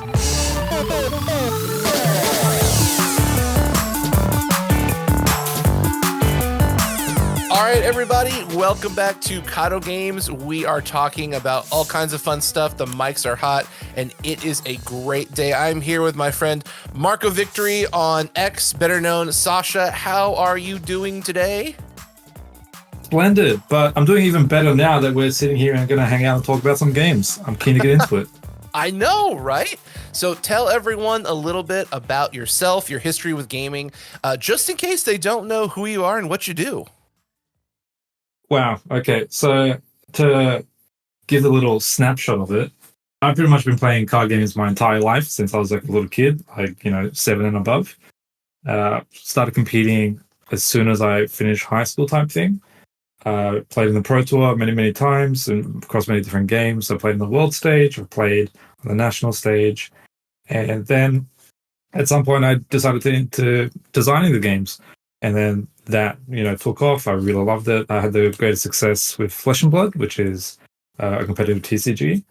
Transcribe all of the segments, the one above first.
All right, everybody, welcome back to Kado Games. We are talking about all kinds of fun stuff. The mics are hot, and it is a great day. I'm here with my friend Markovictory on X, better known Sasha. How are you doing today? Splendid, but I'm doing even better now that we're sitting here and going to hang out and talk about some games. I'm keen to get into it. I know, right? So tell everyone a little bit about yourself, your history with gaming, just in case they don't know who you are and what you do. Wow. Okay. So to give a little snapshot of it, I've pretty much been playing card games my entire life since I was like a little kid, like, 7 and above. Started competing as soon as I finished high school type thing. Played in the Pro Tour many, many times and across many different games. I played in the world stage, I played on the national stage. And then at some point I decided to into designing the games. And then that, took off. I really loved it. I had the greatest success with Flesh and Blood, which is a competitive TCG.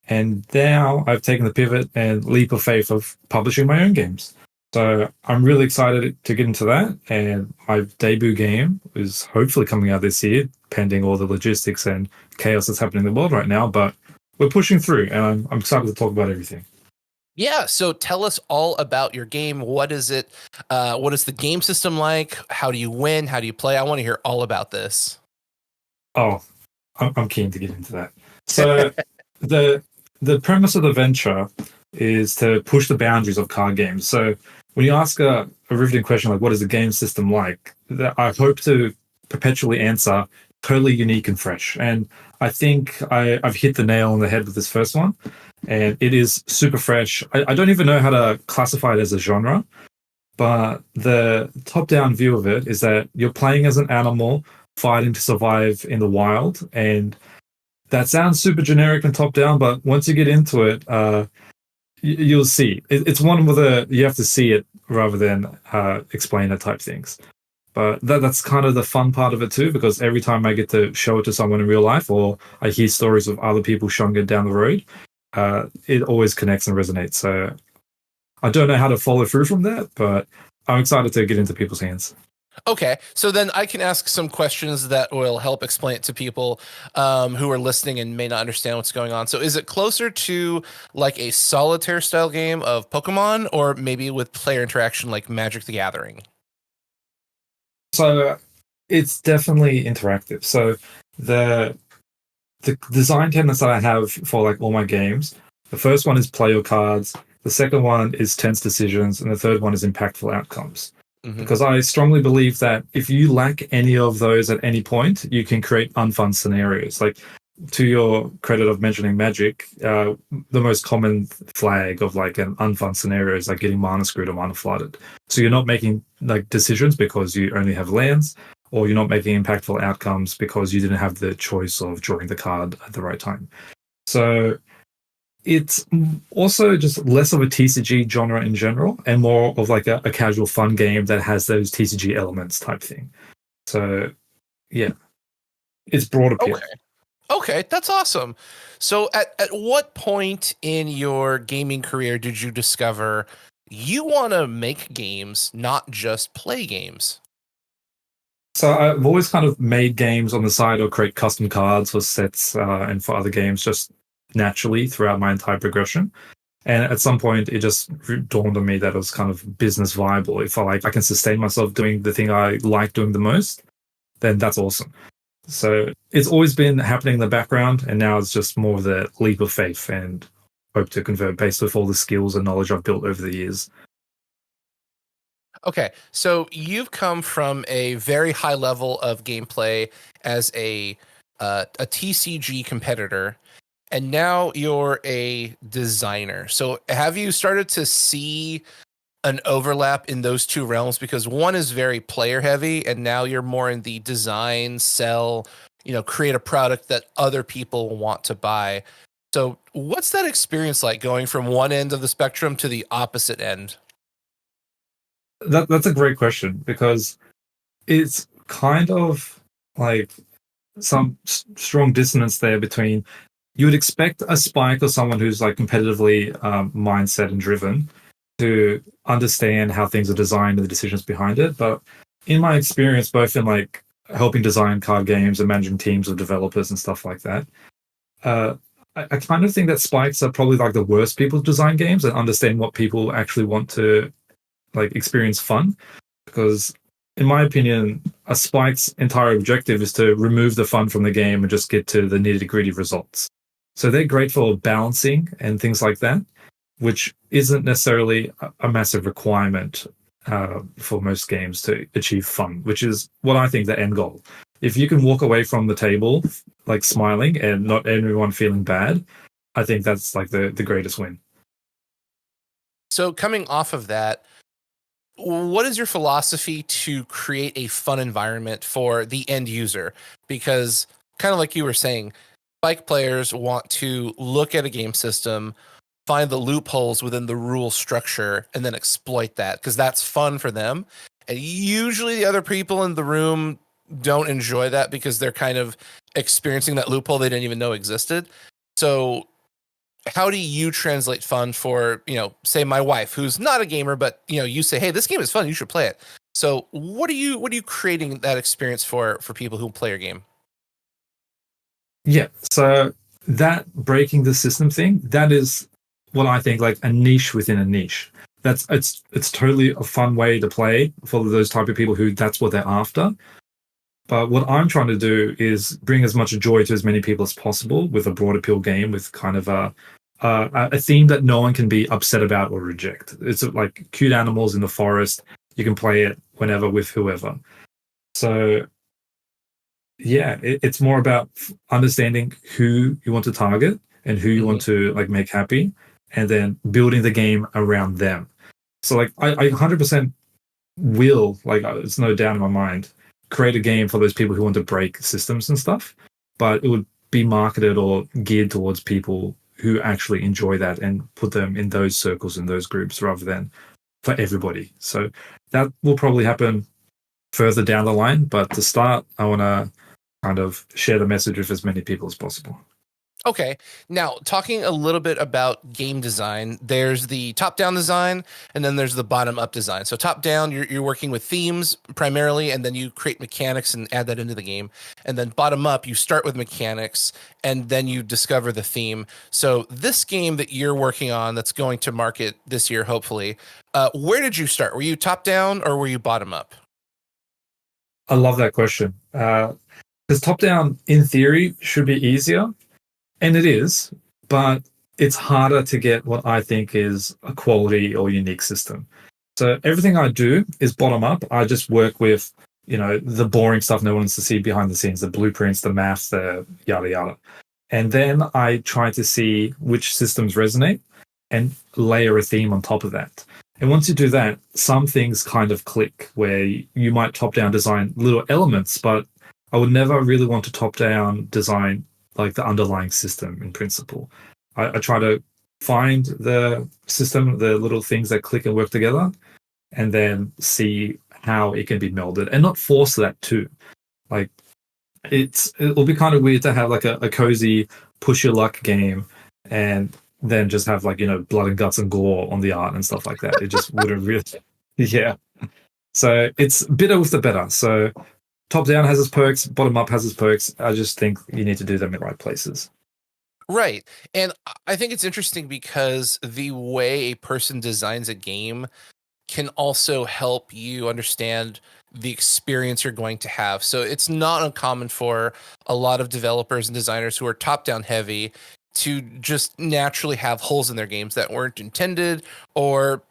And now I've taken the pivot and leap of faith of publishing my own games. So I'm really excited to get into that. And my debut game is hopefully coming out this year, pending all the logistics and chaos that's happening in the world right now. But we're pushing through, and I'm excited to talk about everything. Yeah, so tell us all about your game. What is it? What is the game system like? How do you win? How do you play? I want to hear all about this. Oh, I'm keen to get into that. So the premise of the venture is to push the boundaries of card games. So when you ask a riveting question like, what is the game system like? I hope to perpetually answer totally unique and fresh. And I think I've hit the nail on the head with this first one. And it is super fresh. I don't even know how to classify it as a genre, but the top-down view of it is that you're playing as an animal fighting to survive in the wild. And that sounds super generic and top-down, but once you get into it, you'll see. It's one where you have to see it rather than explain it type things. But that's kind of the fun part of it too, because every time I get to show it to someone in real life or I hear stories of other people showing it down the road, it always connects and resonates. So I don't know how to follow through from that, but I'm excited to get into people's hands. Okay, so then I can ask some questions that will help explain it to people who are listening and may not understand what's going on. So is it closer to like a solitaire style game of Pokemon, or maybe with player interaction like Magic the Gathering? So it's definitely interactive. So the design tenets that I have for like all my games, the first one is play your cards, the second one is tense decisions, and the third one is impactful outcomes. Mm-hmm. Because I strongly believe that if you lack any of those at any point, you can create unfun scenarios. Like, to your credit of mentioning Magic, the most common flag of like an unfun scenario is like getting mana screwed or mana flooded. So you're not making like decisions because you only have lands, or you're not making impactful outcomes because you didn't have the choice of drawing the card at the right time. So it's also just less of a TCG genre in general and more of like a casual fun game that has those TCG elements type thing. So yeah, it's broad appeal. Okay, that's awesome. So at what point in your gaming career did you discover you want to make games, not just play games? So I've always kind of made games on the side or create custom cards for sets and for other games just naturally throughout my entire progression. And at some point, it just dawned on me that it was kind of business viable. If I can sustain myself doing the thing I like doing the most, then that's awesome. So it's always been happening in the background, and now it's just more of the leap of faith and hope to convert based with all the skills and knowledge I've built over the years. Okay, so you've come from a very high level of gameplay as a TCG competitor, and now you're a designer. So have you started to see an overlap in those two realms? Because one is very player heavy, and now you're more in the design, sell, create a product that other people want to buy. So what's that experience like going from one end of the spectrum to the opposite end? That's a great question, because it's kind of like some strong dissonance there between you would expect a Spike or someone who's like competitively mindset and driven to understand how things are designed and the decisions behind it. But in my experience, both in like helping design card games and managing teams of developers and stuff like that, uh, I kind of think that Spikes are probably like the worst people to design games and understand what people actually want to like experience fun. Because in my opinion, a Spike's entire objective is to remove the fun from the game and just get to the nitty gritty results. So they're great for balancing and things like that, which isn't necessarily a massive requirement for most games to achieve fun, which is what I think the end goal. If you can walk away from the table like smiling and not everyone feeling bad, I think that's like the greatest win. So coming off of that, what is your philosophy to create a fun environment for the end user? Because kind of like you were saying, bike players want to look at a game system, find the loopholes within the rule structure, and then exploit that because that's fun for them. And usually the other people in the room don't enjoy that because they're kind of experiencing that loophole they didn't even know existed. So how do you translate fun for, say my wife who's not a gamer, but you say, hey, this game is fun, you should play it. So what are you creating that experience for people who play your game? Yeah, so that breaking the system thing, that is what I think like a niche within a niche. That's it's totally a fun way to play for those type of people who that's what they're after. But what I'm trying to do is bring as much joy to as many people as possible with a broad appeal game with kind of a theme that no one can be upset about or reject. It's like cute animals in the forest. You can play it whenever with whoever. So yeah, it's more about understanding who you want to target and who you want to like make happy, and then building the game around them. So like I 100% will like it's no doubt in my mind create a game for those people who want to break systems and stuff, but it would be marketed or geared towards people who actually enjoy that and put them in those circles in those groups rather than for everybody. So that will probably happen further down the line, but to start I want to kind of share the message with as many people as possible. Okay. Now, talking a little bit about game design, there's the top-down design and then there's the bottom-up design. So top-down, you're working with themes primarily, and then you create mechanics and add that into the game. And then bottom-up, you start with mechanics and then you discover the theme. So this game that you're working on that's going to market this year, hopefully, where did you start? Were you top-down or were you bottom-up? I love that question. Because top-down, in theory, should be easier. And it is, but it's harder to get what I think is a quality or unique system. So everything I do is bottom up. I just work with, the boring stuff no one wants to see behind the scenes, the blueprints, the maths, the yada yada. And then I try to see which systems resonate and layer a theme on top of that. And once you do that, some things kind of click where you might top down design little elements, but I would never really want to top down design like the underlying system in principle. I try to find the system, the little things that click and work together, and then see how it can be melded and not force that too. Like it'll be kind of weird to have like a cozy push your luck game and then just have like, blood and guts and gore on the art and stuff like that. It just wouldn't really, yeah. So it's bitter with the better. So top down has its perks, bottom up has its perks. I just think you need to do them in the right places. Right. And I think it's interesting because the way a person designs a game can also help you understand the experience you're going to have. So it's not uncommon for a lot of developers and designers who are top down heavy to just naturally have holes in their games that weren't intended, or,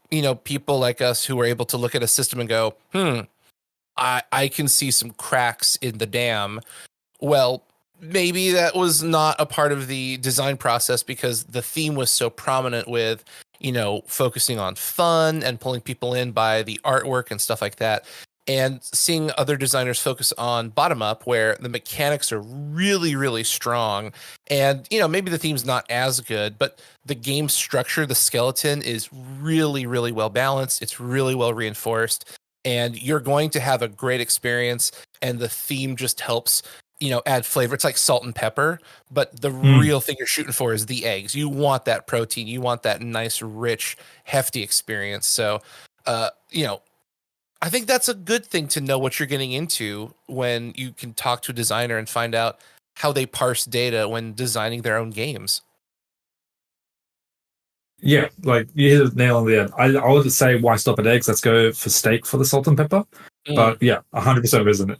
people like us who are able to look at a system and go, I can see some cracks in the dam. Well, maybe that was not a part of the design process because the theme was so prominent with, focusing on fun and pulling people in by the artwork and stuff like that. And seeing other designers focus on bottom up where the mechanics are really, really strong. And, maybe the theme's not as good, but the game structure, the skeleton is really, really well balanced. It's really well reinforced. And you're going to have a great experience. And the theme just helps add flavor. It's like salt and pepper, but the Mm. real thing you're shooting for is the eggs. You want that protein. You want that nice, rich, hefty experience. So, uh, you know, I think that's a good thing to know what you're getting into when you can talk to a designer and find out how they parse data when designing their own games. Yeah, like you hit the nail on the head. I would say why stop at eggs? Let's go for steak for the salt and pepper. Mm, But yeah, 100% resonant.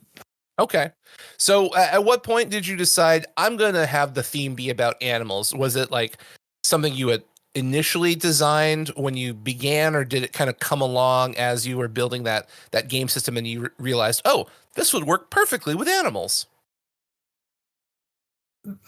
okay. So, at what point did you decide I'm going to have the theme be about animals? Was it like something you had initially designed when you began, or did it kind of come along as you were building that game system and you realized, oh, this would work perfectly with animals?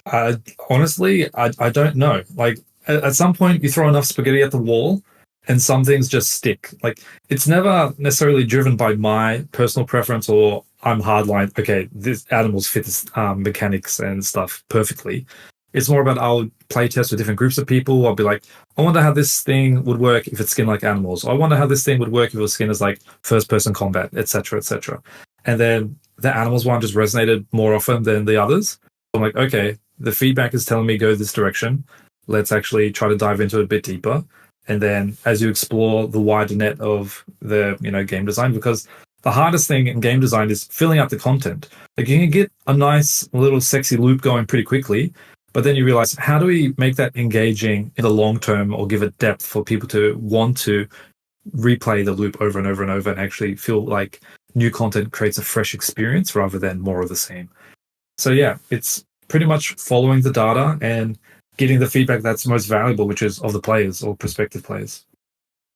Uh, Honestly, I don't know. Like at some point, you throw enough spaghetti at the wall, and some things just stick. Like it's never necessarily driven by my personal preference or I'm hardline. Okay, this animals fit this mechanics and stuff perfectly. It's more about I'll play test with different groups of people. I'll be like, I wonder how this thing would work if it's skinned like animals. Or I wonder how this thing would work if it was skinned as like first person combat, etc., etc. And then the animals one just resonated more often than the others. I'm like, okay, the feedback is telling me go this direction. Let's actually try to dive into it a bit deeper. And then as you explore the wider net of the game design, because the hardest thing in game design is filling out the content. Like you can get a nice little sexy loop going pretty quickly, but then you realize how do we make that engaging in the long term or give it depth for people to want to replay the loop over and over and over and actually feel like new content creates a fresh experience rather than more of the same. So yeah, it's pretty much following the data and getting the feedback that's most valuable, which is of the players or prospective players.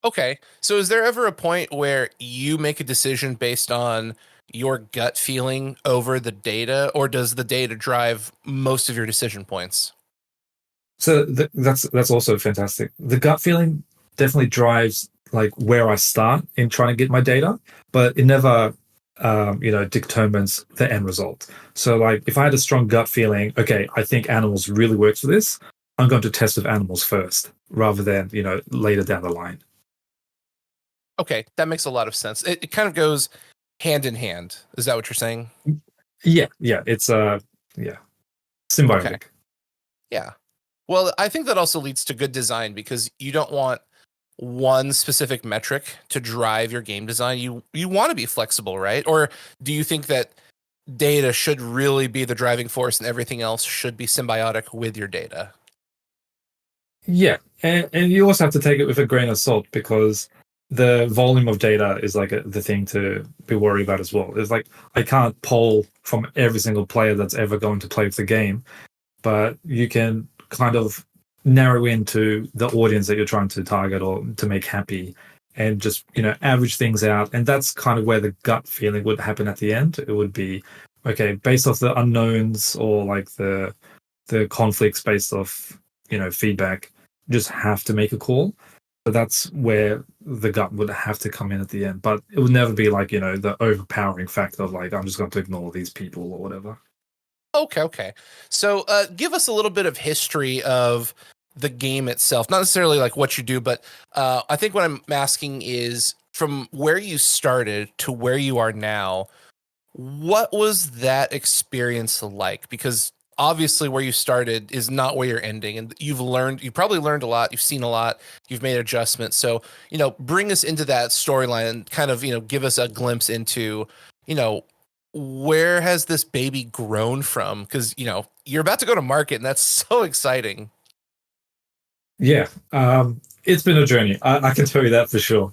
Okay. So is there ever a point where you make a decision based on your gut feeling over the data, or does the data drive most of your decision points? So that's also fantastic. The gut feeling definitely drives like where I start in trying to get my data, but it never determines the end result. So like if I had a strong gut feeling, okay, I think animals really works for this, I'm going to test with animals first rather than later down the line. Okay, that makes a lot of sense. It kind of goes hand in hand. Is that what you're saying? Yeah, it's yeah, Okay. symbiotic. Yeah. Well, I think that also leads to good design because you don't want one specific metric to drive your game design. You want to be flexible, right? Or do you think that data should really be the driving force and everything else should be symbiotic with your data? Yeah, and you also have to take it with a grain of salt because the volume of data is like the thing to be worried about as well. It's like I can't poll from every single player that's ever going to play with the game, but you can kind of narrow into the audience that you're trying to target or to make happy and just average things out, and that's kind of where the gut feeling would happen at the end. It would be okay based off the unknowns or like the conflicts based off feedback, just have to make a call. But that's where the gut would have to come in at the end, but it would never be like the overpowering factor of like I'm just going to ignore these people or whatever. Okay, okay. So, give us a little bit of history of the game itself. Not necessarily like what you do, but I think what I'm asking is from where you started to where you are now, what was that experience like? Because obviously, where you started is not where you're ending, and you probably learned a lot, you've seen a lot, you've made adjustments. So, bring us into that storyline and kind of, give us a glimpse into, you know, where has this baby grown from? Because, you're about to go to market, and that's so exciting. Yeah, it's been a journey. I can tell you that for sure.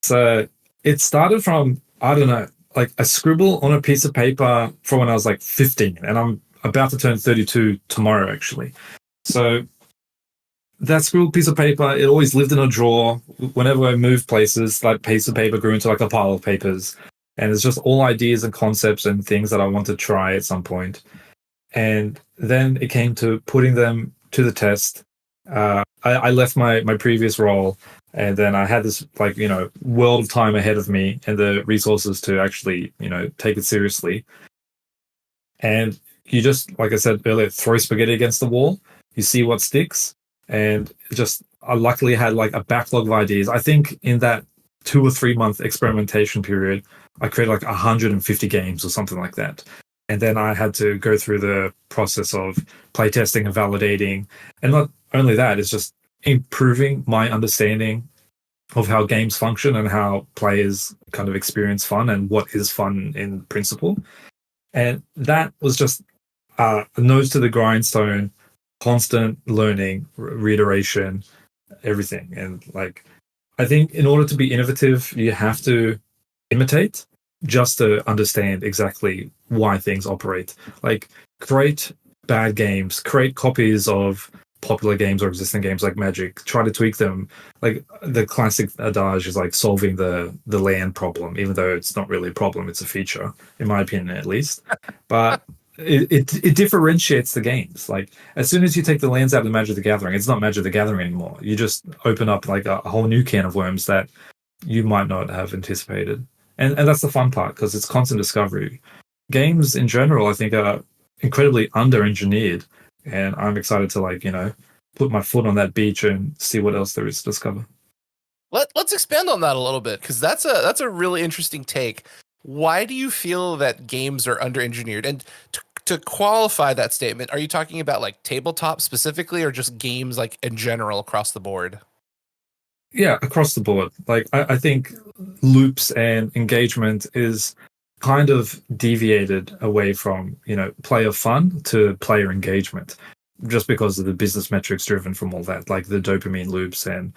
So it started from, I don't know, like a scribble on a piece of paper from when I was like 15, and I'm about to turn 32 tomorrow, actually. So that scribbled piece of paper, it always lived in a drawer. Whenever I moved places, that piece of paper grew into like a pile of papers. And it's just all ideas and concepts and things that I want to try at some point. And then it came to putting them to the test. I left my previous role, and then I had this like world of time ahead of me and the resources to actually take it seriously. And you just, like I said earlier, throw spaghetti against the wall. You see what sticks, and just I luckily had like a backlog of ideas. I think in that 2 or 3 month experimentation period, I created like 150 games or something like that. And then I had to go through the process of playtesting and validating. And not only that, it's just improving my understanding of how games function and how players kind of experience fun and what is fun in principle. And that was just a nose to the grindstone, constant learning, reiteration, everything. And like, I think in order to be innovative, you have to imitate just to understand exactly why things operate. Like, create bad games, create copies of popular games or existing games like Magic, try to tweak them. Like the classic adage is like solving the land problem, even though it's not really a problem, it's a feature, in my opinion at least. But it differentiates the games. Like as soon as you take the lands out of Magic the Gathering, it's not Magic the Gathering anymore. You just open up like a whole new can of worms that you might not have anticipated. And that's the fun part because it's constant discovery. Games in general, I think, are incredibly under-engineered, and I'm excited to put my foot on that beach and see what else there is to discover. Let's expand on that a little bit because that's a really interesting take. Why do you feel that games are under-engineered? And to qualify that statement, are you talking about like tabletop specifically, or just games like in general across the board? Yeah, across the board. Like I think loops and engagement is kind of deviated away from, player fun to player engagement, just because of the business metrics driven from all that, like the dopamine loops. And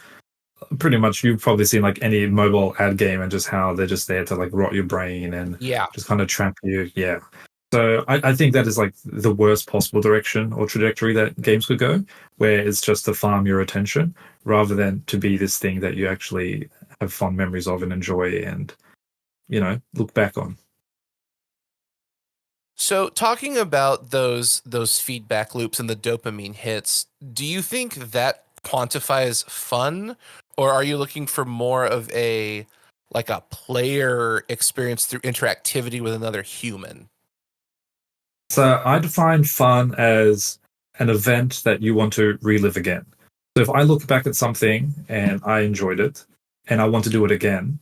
pretty much you've probably seen like any mobile ad game and just how they're just there to like rot your brain and Yeah. just kind of trap you. Yeah. So I think that is like the worst possible direction or trajectory that games could go, where it's just to farm your attention rather than to be this thing that you actually have fond memories of and enjoy and, look back on. So talking about those feedback loops and the dopamine hits, do you think that quantifies fun, or are you looking for more of a player experience through interactivity with another human? So I define fun as an event that you want to relive again. So if I look back at something and I enjoyed it and I want to do it again,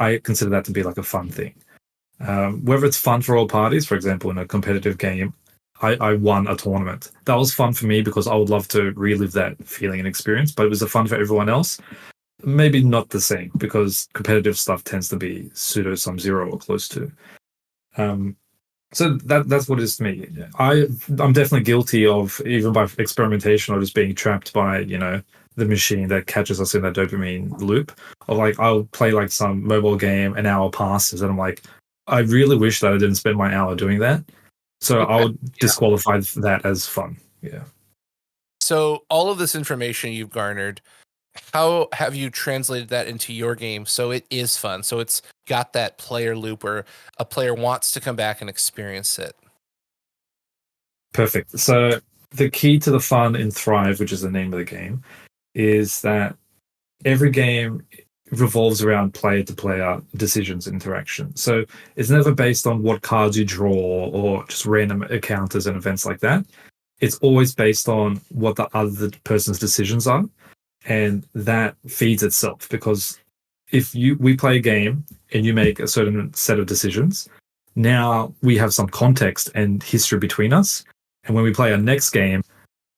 I consider that to be like a fun thing. Whether it's fun for all parties, for example, in a competitive game, I won a tournament. That was fun for me because I would love to relive that feeling and experience, but it was a fun for everyone else. Maybe not the same because competitive stuff tends to be pseudo sum zero or close to. Um, so that's what it is to me. I'm definitely guilty of, even by experimentation or just being trapped by, the machine that catches us in that dopamine loop of like, I'll play like some mobile game, an hour passes and I'm like, I really wish that I didn't spend my hour doing that. So I would disqualify that as fun. Yeah. So all of this information you've garnered, how have you translated that into your game so it is fun? So it's got that player loop where a player wants to come back and experience it. Perfect. So the key to the fun in Thrive, which is the name of the game, is that every game revolves around player to player decisions and interaction. So it's never based on what cards you draw or just random encounters and events like that. It's always based on what the other person's decisions are. And that feeds itself, because if we play a game and you make a certain set of decisions, now we have some context and history between us. And when we play our next game,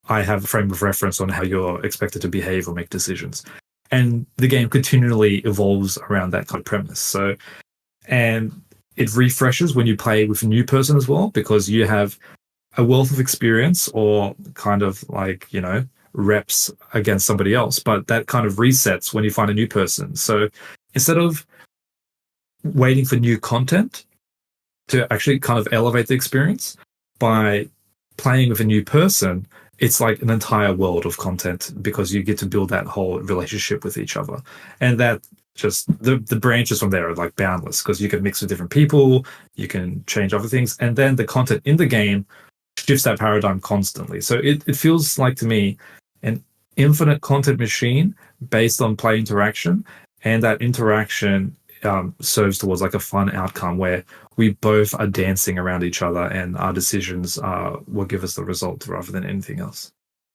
I have a frame of reference on how you're expected to behave or make decisions. And the game continually evolves around that kind of premise. So, and it refreshes when you play with a new person as well, because you have a wealth of experience or kind of like, reps against somebody else, but that kind of resets when you find a new person. So instead of waiting for new content to actually kind of elevate the experience by playing with a new person, it's like an entire world of content because you get to build that whole relationship with each other. And that just the branches from there are like boundless because you can mix with different people, you can change other things, and then the content in the game shifts that paradigm constantly. So it feels like to me an infinite content machine based on play interaction, and that interaction serves towards like a fun outcome where we both are dancing around each other and our decisions will give us the result rather than anything else.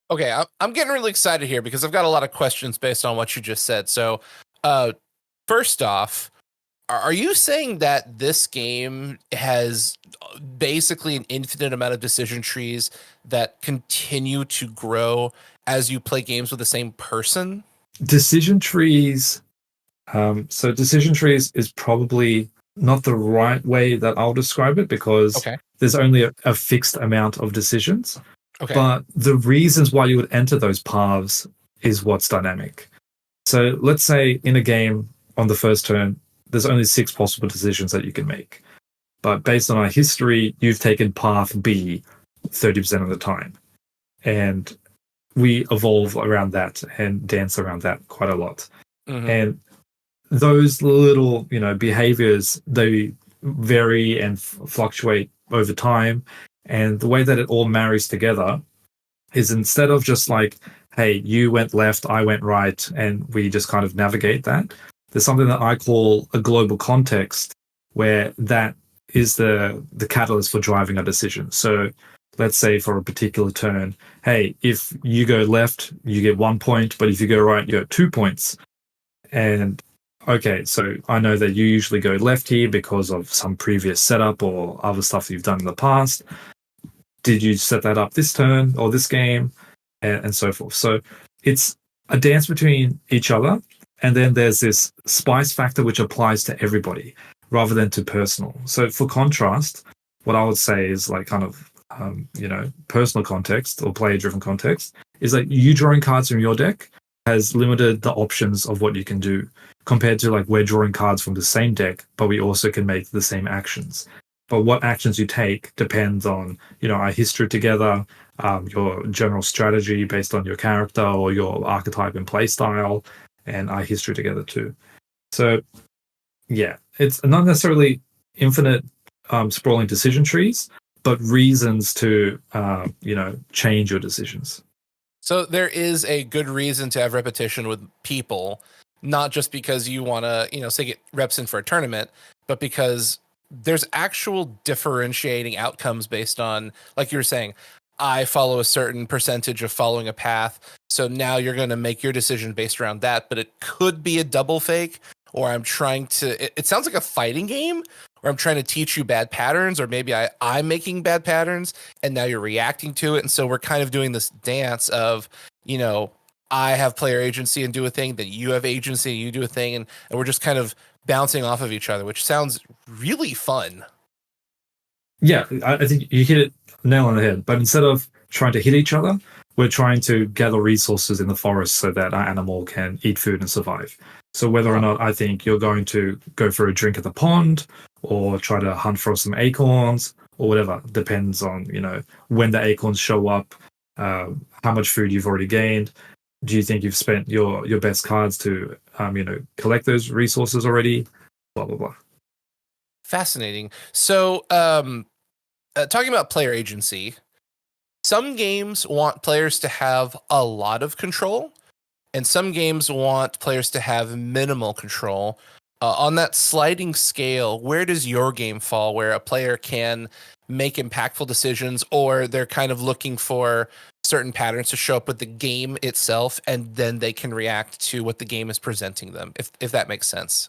Okay, I'm getting really excited here because I've got a lot of questions based on what you just said. So, first off, Are you saying that this game has basically an infinite amount of decision trees that continue to grow as you play games with the same person? Decision trees. So decision trees is probably not the right way that I'll describe it because Okay. there's only a fixed amount of decisions. Okay. But the reasons why you would enter those paths is what's dynamic. So let's say in a game on the first turn, there's only 6 possible decisions that you can make. But based on our history, you've taken path B 30% of the time. And we evolve around that and dance around that quite a lot. Mhm. And those little, behaviors, they vary and fluctuate over time. And the way that it all marries together is instead of just like, hey, you went left, I went right, and we just kind of navigate that, there's something that I call a global context where that is the catalyst for driving a decision. So let's say for a particular turn, hey, if you go left, you get 1 point, but if you go right, you get 2 points. And okay, so I know that you usually go left here because of some previous setup or other stuff that you've done in the past. Did you set that up this turn or this game? And so forth. So it's a dance between each other. And then there's this spice factor which applies to everybody rather than to personal. So for contrast, what I would say is like kind of, personal context or player driven context is like you drawing cards from your deck has limited the options of what you can do compared to like we're drawing cards from the same deck, but we also can make the same actions. But what actions you take depends on, our history together, your general strategy based on your character or your archetype and play style, and our history together too. So, yeah, it's not necessarily infinite sprawling decision trees, but reasons to, change your decisions. So there is a good reason to have repetition with people, not just because you want to, say get reps in for a tournament, but because there's actual differentiating outcomes based on, like you were saying, I follow a certain percentage of following a path. So now you're going to make your decision based around that, but it could be a double fake, or I'm trying to, it sounds like a fighting game where I'm trying to teach you bad patterns, or maybe I'm making bad patterns and now you're reacting to it. And so we're kind of doing this dance of, I have player agency and do a thing, then you have agency and you do a thing, and we're just kind of bouncing off of each other, which sounds really fun. Yeah, I think you hit it nail on the head. But instead of trying to hit each other, we're trying to gather resources in the forest so that our animal can eat food and survive. So whether or not I think you're going to go for a drink at the pond or try to hunt for some acorns or whatever depends on, when the acorns show up, how much food you've already gained. Do you think you've spent your best cards to, collect those resources already? Blah, blah, blah. Fascinating. So, talking about player agency, some games want players to have a lot of control, and some games want players to have minimal control. On that sliding scale, where does your game fall where a player can make impactful decisions, or they're kind of looking for certain patterns to show up with the game itself, and then they can react to what the game is presenting them, if that makes sense?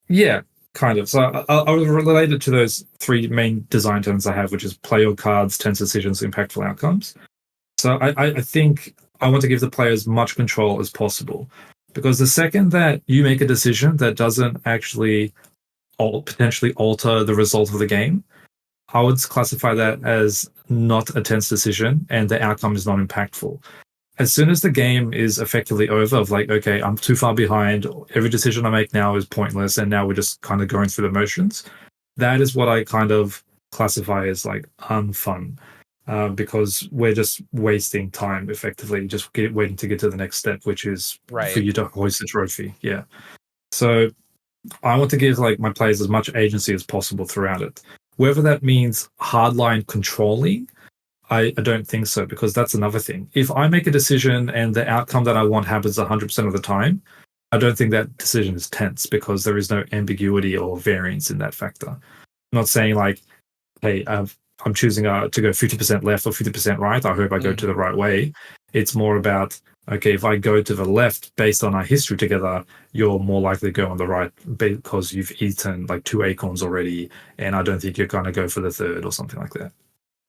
Yeah, kind of. So I would relate it to those 3 main design terms I have, which is play your cards, tense decisions, impactful outcomes. So I think I want to give the player as much control as possible. Because the second that you make a decision that doesn't actually potentially alter the result of the game, I would classify that as not a tense decision and the outcome is not impactful. As soon as the game is effectively over, of like, okay, I'm too far behind, every decision I make now is pointless, and now we're just kind of going through the motions, that is what I kind of classify as like unfun. Because we're just wasting time effectively, just waiting to get to the next step, which is for you to hoist the trophy. Yeah. So I want to give like my players as much agency as possible throughout it. Whether that means hardline controlling, I don't think so, because that's another thing. If I make a decision and the outcome that I want happens 100% of the time, I don't think that decision is tense because there is no ambiguity or variance in that factor. I'm not saying like, hey, I'm choosing to go 50% left or 50% right. I hope I go to the right way. It's more about, okay, if I go to the left based on our history together, you're more likely to go on the right because you've eaten like 2 acorns already, and I don't think you're going to go for the third or something like that.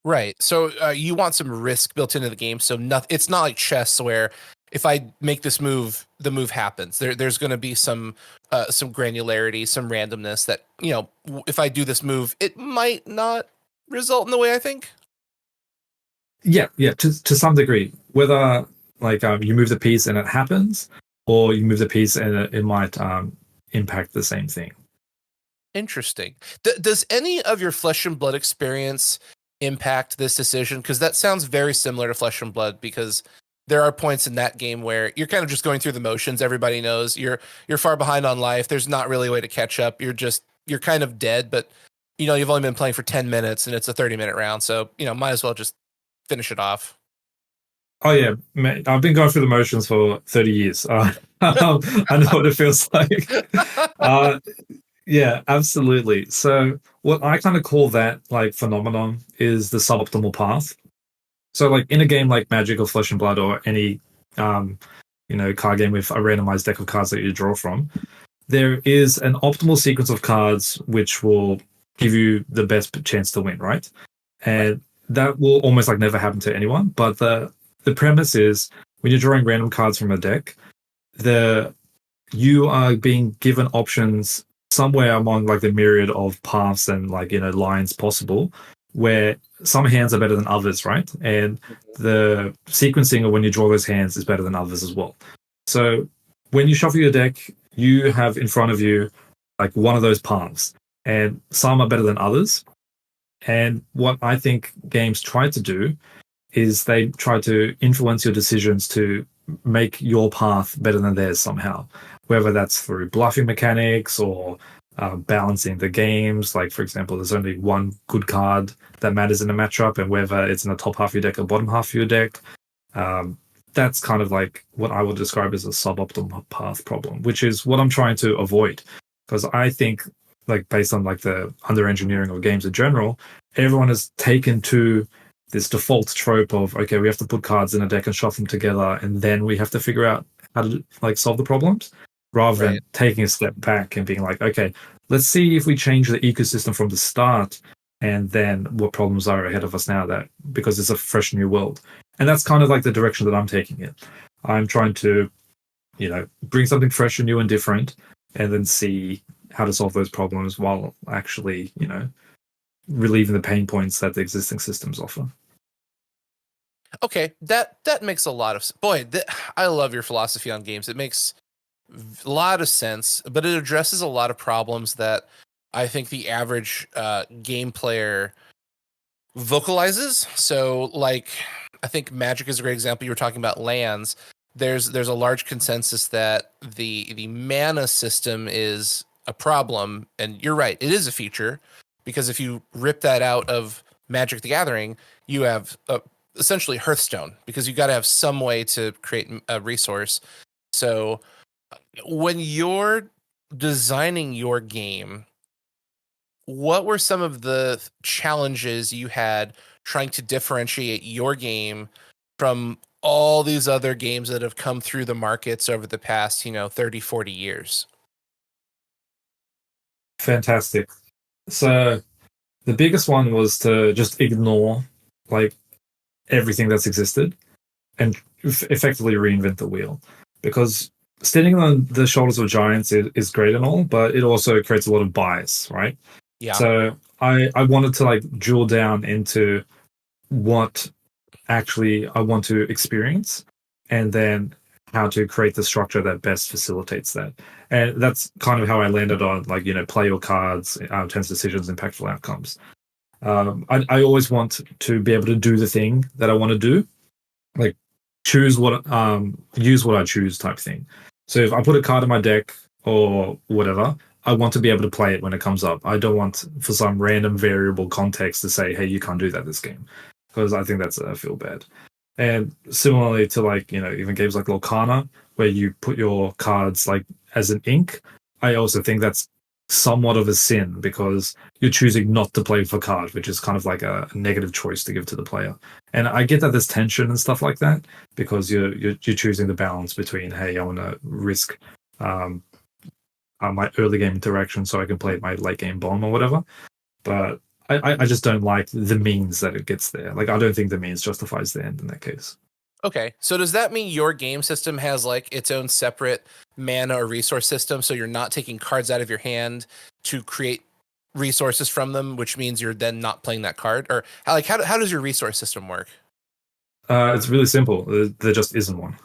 Right. So you want some risk built into the game. So it's not like chess where if I make this move, the move happens. There's going to be some granularity, some randomness that, if I do this move, it might not result in the way I think. Yeah, yeah, to some degree. Whether like you move the piece and it happens, or you move the piece and it might impact the same thing. Interesting. Does any of your Flesh and Blood experience impact this decision? Because that sounds very similar to Flesh and Blood. Because there are points in that game where you're kind of just going through the motions. Everybody knows you're far behind on life. There's not really a way to catch up. You're kind of dead. But you've only been playing for 10 minutes and it's a 30-minute round. So might as well just finish it off. Oh yeah, man, I've been going through the motions for 30 years. I know what it feels like. Uh, yeah, absolutely. So what I kind of call that like phenomenon is the suboptimal path. So like in a game like Magic or Flesh and Blood or any um, card game with a randomized deck of cards that you draw from, there is an optimal sequence of cards which will give you the best chance to win, right? And that will almost like never happen to anyone. But the premise is when you're drawing random cards from a deck, you are being given options somewhere among like the myriad of paths and like lines possible, where some hands are better than others, right? And the sequencing of when you draw those hands is better than others as well. So when you shuffle your deck, you have in front of you like one of those paths, and some are better than others. And what I think games try to do is they try to influence your decisions to make your path better than theirs somehow, whether that's through bluffing mechanics or balancing the games. Like, for example, there's only one good card that matters in a matchup, and whether it's in the top half of your deck or bottom half of your deck. That's kind of like what I would describe as a suboptimal path problem, which is what I'm trying to avoid. Because I think, like, based on like the under engineering of games in general, everyone has taken to this default trope of, okay, we have to put cards in a deck and shuffle them together, and then we have to figure out how to like solve the problems, rather than taking a step back and being like, okay, let's see if we change the ecosystem from the start, and then what problems are ahead of us now, that because it's a fresh new world. And that's kind of like the direction that I'm taking it. I'm trying to, bring something fresh and new and different, and then see how to solve those problems while actually, relieving the pain points that the existing systems offer. Okay, that makes a lot of boy. I love your philosophy on games. It makes a lot of sense, but it addresses a lot of problems that I think the average game player vocalizes. So, like, I think Magic is a great example. You were talking about lands. There's a large consensus that the mana system is a problem, and you're right. It is a feature because if you rip that out of Magic the Gathering, you have essentially Hearthstone, because you got to have some way to create a resource. So when you're designing your game, what were some of the challenges you had trying to differentiate your game from all these other games that have come through the markets over the past 30, 40 years? Fantastic. So the biggest one was to just ignore like everything that's existed and effectively reinvent the wheel, because standing on the shoulders of giants is great and all, but it also creates a lot of bias, right? Yeah. So I wanted to like drill down into what actually I want to experience, and then how to create the structure that best facilitates that. And that's kind of how I landed on like, play your cards, tense decisions, impactful outcomes. I always want to be able to do the thing that I want to do, like use what I choose type thing. So if I put a card in my deck or whatever, I want to be able to play it when it comes up. I don't want for some random variable context to say, hey, you can't do that this game, because I think that's feel bad. And similarly to like, even games like Lorcana, where you put your cards like as an ink, I also think that's somewhat of a sin because you're choosing not to play for card, which is kind of like a negative choice to give to the player. And I get that there's tension and stuff like that because you're choosing the balance between, hey, I want to risk my early game interaction so I can play my late game bomb or whatever. But I just don't like the means that it gets there. Like I don't think the means justifies the end in that case. Okay, so does that mean your game system has like its own separate mana or resource system? So you're not taking cards out of your hand to create resources from them, which means you're then not playing that card? Or how does your resource system work? It's really simple. There just isn't one.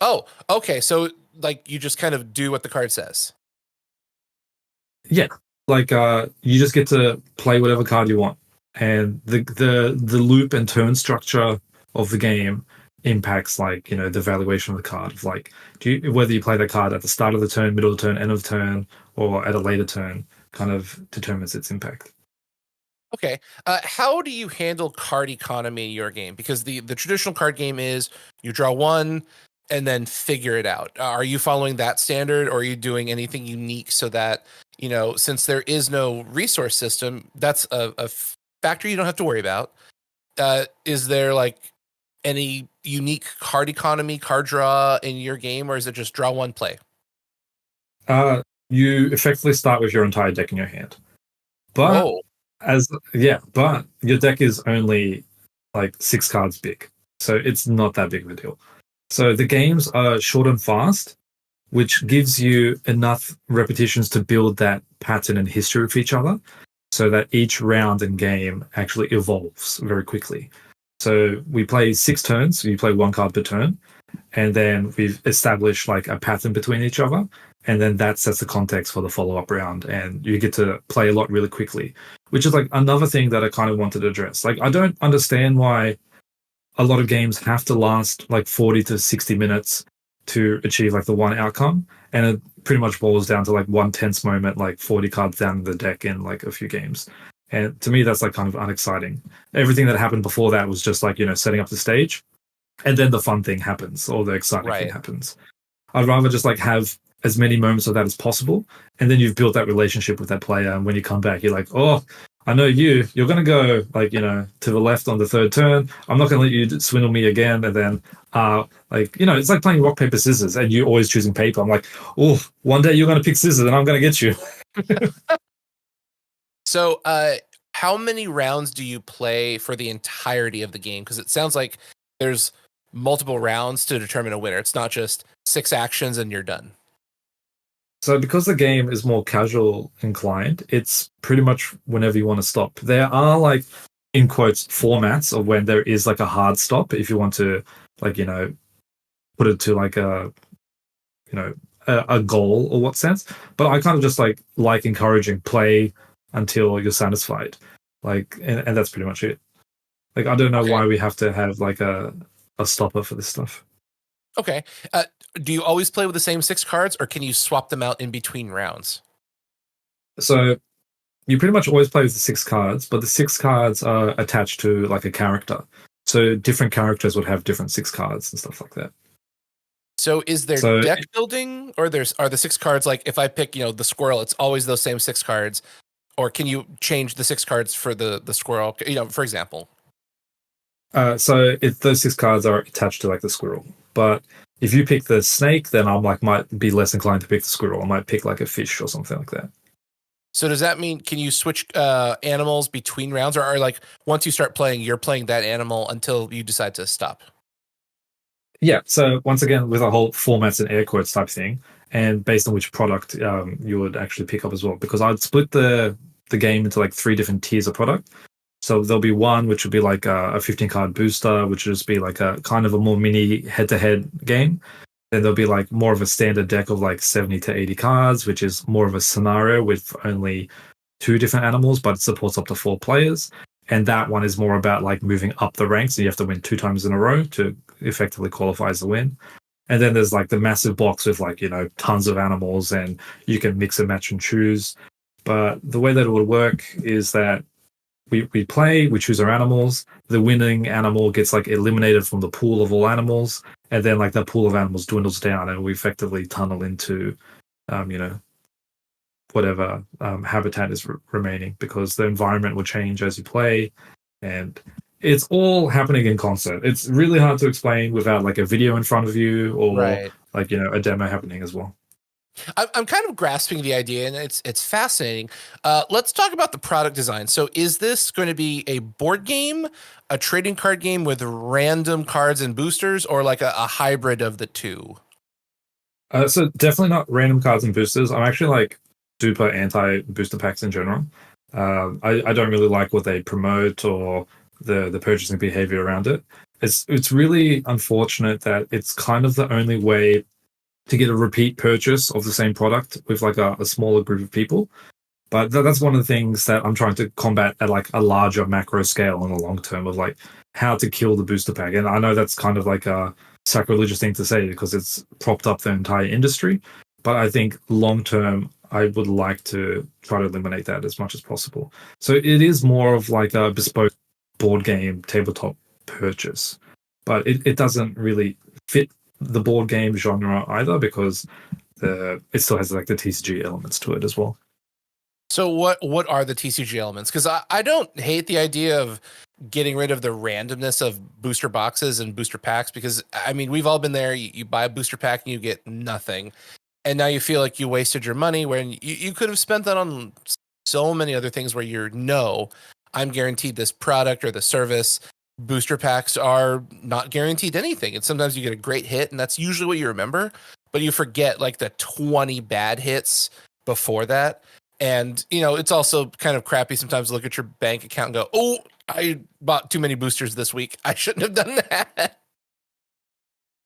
Oh, okay. So like you just kind of do what the card says. Yeah, like you just get to play whatever card you want, and the loop and turn structure of the game impacts like the valuation of the card. Of like, whether you play that card at the start of the turn, middle of the turn, end of the turn, or at a later turn, kind of determines its impact. Okay. How do you handle card economy in your game? Because the traditional card game is you draw one and then figure it out. Are you following that standard, or are you doing anything unique so that, since there is no resource system, that's a factor you don't have to worry about? Is there like any unique card economy, card draw in your game, or is it just draw one, play? You effectively start with your entire deck in your hand, but Whoa. but your deck is only like 6 cards big, so it's not that big of a deal. So the games are short and fast, which gives you enough repetitions to build that pattern and history of each other, so that each round and game actually evolves very quickly. So we play 6 turns, so you play 1 card per turn, and then we've established like a pattern between each other, and then that sets the context for the follow-up round, and you get to play a lot really quickly, which is like another thing that I kind of wanted to address. Like I don't understand why a lot of games have to last like 40 to 60 minutes to achieve like the one outcome, and it pretty much boils down to like one tense moment, like 40 cards down the deck in like a few games. And to me that's like kind of unexciting. Everything that happened before that was just like setting up the stage, and then the fun thing happens or the exciting thing Right. happens. I'd rather just like have as many moments of that as possible, and then you've built that relationship with that player, and when you come back you're like, oh, I know you're going to go like to the left on the 3rd turn. I'm not going to let you swindle me again. And then it's like playing rock paper scissors and you always choosing paper. I'm like, oh, one day you're going to pick scissors and I'm going to get you. So, how many rounds do you play for the entirety of the game? Because it sounds like there's multiple rounds to determine a winner. It's not just 6 actions and you're done. So because the game is more casual inclined, it's pretty much whenever you want to stop. There are like, in quotes, formats of when there is like a hard stop if you want to like, put it to like a goal or what sense. But I kind of just like encouraging play until you're satisfied. Like, and that's pretty much it. Like, I don't know Okay. why we have to have like a stopper for this stuff. Okay. Do you always play with the same 6 cards, or can you swap them out in between rounds? So you pretty much always play with the 6 cards, but the 6 cards are attached to like a character. So different characters would have different 6 cards and stuff like that. So is there So deck building, or are the 6 cards like if I pick, the squirrel, it's always those same 6 cards, or can you change the 6 cards for the squirrel, for example? those 6 cards are attached to like the squirrel. But if you pick the snake, then I might be less inclined to pick the squirrel. I might pick like a fish or something like that. So does that mean can you switch animals between rounds, or are like once you start playing, you're playing that animal until you decide to stop? Yeah. So once again, with a whole formats and air quotes type thing, and based on which product you would actually pick up as well, because I'd split the game into like 3 different tiers of product. So there'll be one which would be like a 15-card booster, which would just be like a kind of a more mini head-to-head game. Then there'll be like more of a standard deck of like 70 to 80 cards, which is more of a scenario with only 2 different animals, but it supports up to 4 players. And that one is more about like moving up the ranks. So you have to win 2 times in a row to effectively qualify as the win. And then there's like the massive box with like, tons of animals, and you can mix and match and choose. But the way that it would work is that we play, we choose our animals. The winning animal gets like eliminated from the pool of all animals, and then like that pool of animals dwindles down, and we effectively tunnel into, whatever habitat is remaining, because the environment will change as you play, and it's all happening in concert. It's really hard to explain without like a video in front of you, or Right. like a demo happening as well. I'm kind of grasping the idea, and it's fascinating. Let's talk about the product design. So, is this going to be a board game, a trading card game with random cards and boosters, or like a hybrid of the two? So definitely not random cards and boosters. I'm actually like super anti booster packs in general. I don't really like what they promote, or the purchasing behavior around it. It's really unfortunate that it's kind of the only way to get a repeat purchase of the same product with like a smaller group of people. But that's one of the things that I'm trying to combat at like a larger macro scale in the long term, of like how to kill the booster pack. And I know that's kind of like a sacrilegious thing to say because it's propped up the entire industry. But I think long term, I would like to try to eliminate that as much as possible. So it is more of like a bespoke board game tabletop purchase, but it doesn't really fit the board game genre either, because it still has like the TCG elements to it as well. So, what are the TCG elements? Because I don't hate the idea of getting rid of the randomness of booster boxes and booster packs, because I mean, we've all been there. You buy a booster pack and you get nothing, and now you feel like you wasted your money when you could have spent that on so many other things where I'm guaranteed this product or the service. Booster packs are not guaranteed anything, and sometimes you get a great hit, and that's usually what you remember, but you forget like the 20 bad hits before that. And it's also kind of crappy sometimes to look at your bank account and go, "Oh, I bought too many boosters this week. I shouldn't have done that."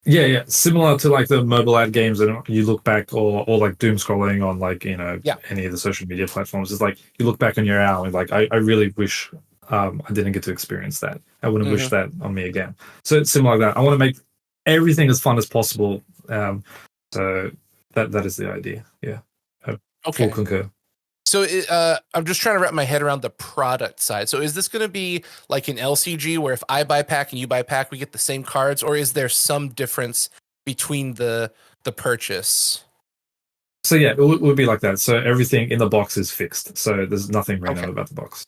Yeah. Similar to like the mobile ad games, and you look back, or like doom scrolling on like Yeah. any of the social media platforms. It's like you look back on your hour and like I really wish I didn't get to experience that. I wouldn't wish that on me again. So it's similar like that. I want to make everything as fun as possible. So that is the idea. Yeah. Okay. Full concur. So I'm just trying to wrap my head around the product side. So is this going to be like an LCG where if I buy a pack and you buy a pack, we get the same cards, or is there some difference between the purchase? So yeah, it would be like that. So everything in the box is fixed. So there's nothing random about the box.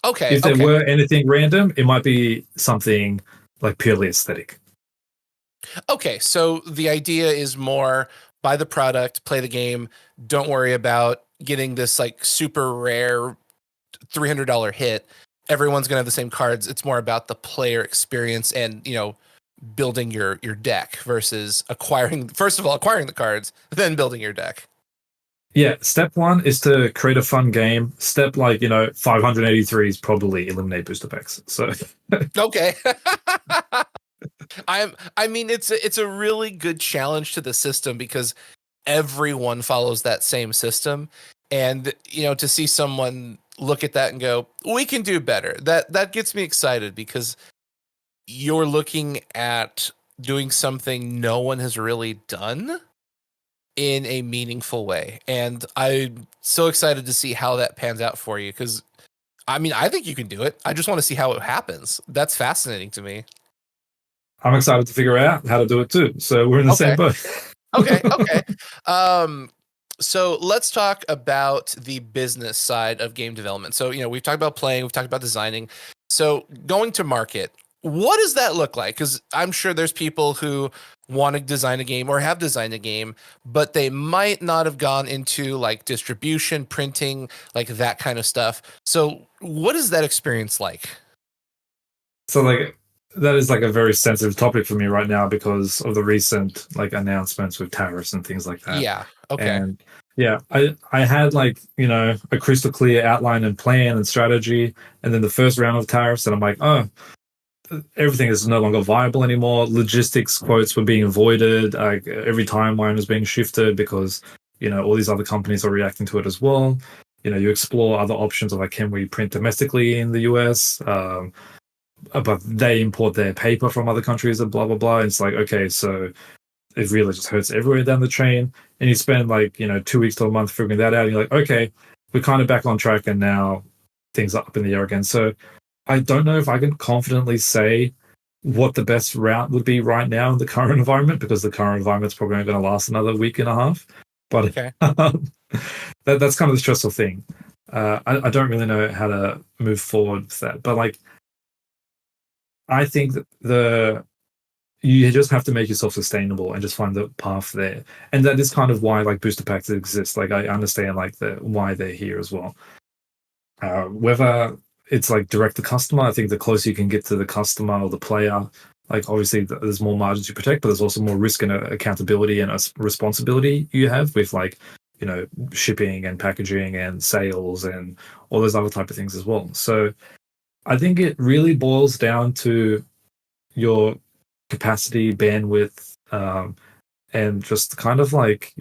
Okay. If there were anything random, it might be something like purely aesthetic. Okay. So the idea is more buy the product, play the game. Don't worry about getting this like super rare $300 hit. Everyone's going to have the same cards. It's more about the player experience and, building your deck versus acquiring the cards, then building your deck. Yeah, step 1 is to create a fun game. Step 583 is probably eliminate booster packs. So Okay. I mean it's a really good challenge to the system because everyone follows that same system, and to see someone look at that and go, we can do better, that gets me excited, because you're looking at doing something no one has really done in a meaningful way. And I'm so excited to see how that pans out for you, because I mean, I think you can do it. I just want to see how it happens. That's fascinating to me. I'm excited to figure out how to do it too. So we're in the same boat. Okay. So let's talk about the business side of game development. So, we've talked about playing, we've talked about designing. So going to market, what does that look like? Because I'm sure there's people who want to design a game or have designed a game, but they might not have gone into like distribution, printing, like that kind of stuff. So what is that experience like? So that is like a very sensitive topic for me right now because of the recent like announcements with tariffs and things like that. Yeah. Okay. And yeah, I had like, a crystal clear outline and plan and strategy. And then the first round of tariffs, and I'm like, oh, everything is no longer viable anymore. Logistics quotes were being avoided. Like every timeline was being shifted because, all these other companies are reacting to it as well. You explore other options of like, can we print domestically in the US? But they import their paper from other countries and blah, blah, blah. And it's like, okay, so it really just hurts everywhere down the train. And you spend 2 weeks to a month figuring that out. And you're like, okay, we're kind of back on track and now things are up in the air again. So I don't know if I can confidently say what the best route would be right now in the current environment, because the current environment's probably going to last another week and a half. But Okay. that's kind of the stressful thing. I don't really know how to move forward with that, but like I think that the you just have to make yourself sustainable and just find the path there, and that is kind of why like booster packs exist. Like I understand like the why they're here as well. Whether it's like direct to customer, I think the closer you can get to the customer or the player, like obviously there's more margins to protect, but there's also more risk and accountability and a responsibility you have with like shipping and packaging and sales and all those other type of things as well. So I think it really boils down to your capacity, bandwidth, and just kind of like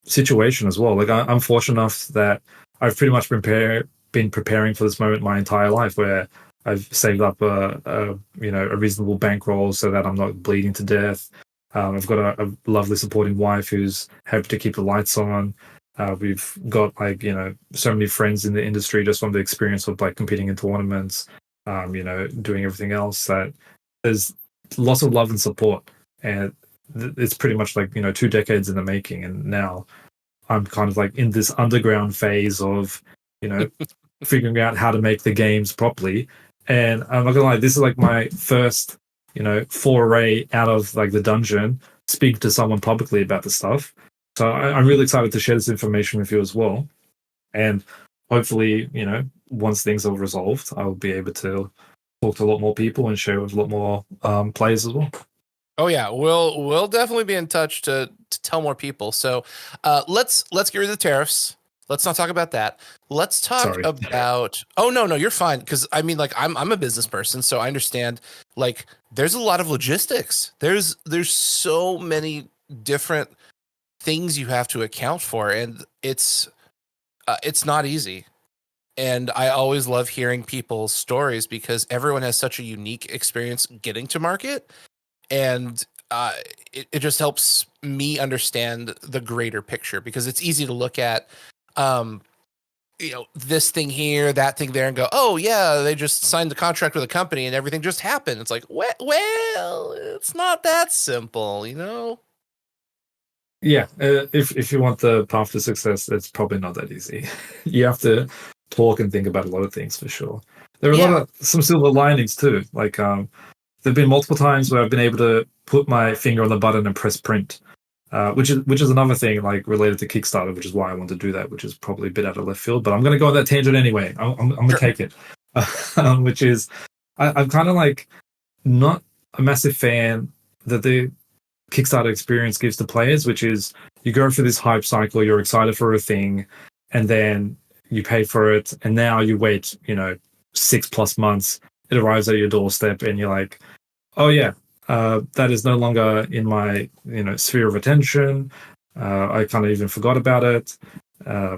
situation as well. Like I'm fortunate enough that I've pretty much been preparing for this moment my entire life, where I've saved up a reasonable bankroll so that I'm not bleeding to death. I've got a lovely supporting wife who's happy to keep the lights on. We've got so many friends in the industry just from the experience of like competing in tournaments, doing everything else, that there's lots of love and support, and it's pretty much like 2 decades in the making, and now I'm kind of like in this underground phase of you know figuring out how to make the games properly. And I'm not gonna lie, this is like my first foray out of like the dungeon, speak to someone publicly about the stuff. So I'm really excited to share this information with you as well, and hopefully once things are resolved, I'll be able to talk to a lot more people and share with a lot more players as well. Oh yeah, we'll definitely be in touch to tell more people. So let's get rid of the tariffs. Let's not talk about that. Let's talk Sorry. about. Oh no, you're fine, because I mean, like I'm a business person, so I understand. Like there's a lot of logistics. There's so many different things you have to account for, and it's not easy. And I always love hearing people's stories because everyone has such a unique experience getting to market, and it just helps me understand the greater picture, because it's easy to look at this thing here, that thing there, and go, oh yeah, they just signed the contract with a company and everything just happened. It's like, well, it's not that simple. Yeah, if you want the path to success, it's probably not that easy. You have to talk and think about a lot of things for sure. There are a lot Yeah. of some silver linings too. Like there've been multiple times where I've been able to put my finger on the button and press print, which is another thing like related to Kickstarter, which is why I want to do that, which is probably a bit out of left field. But I'm going to go on that tangent anyway. I'm going to Sure. take it, which is I'm kind of like not a massive fan that the Kickstarter experience gives to players, which is you go through this hype cycle, you're excited for a thing, and then you pay for it, and now you wait, 6+ months, it arrives at your doorstep, and you're like, oh yeah, that is no longer in my sphere of attention. I kind of even forgot about it. Uh,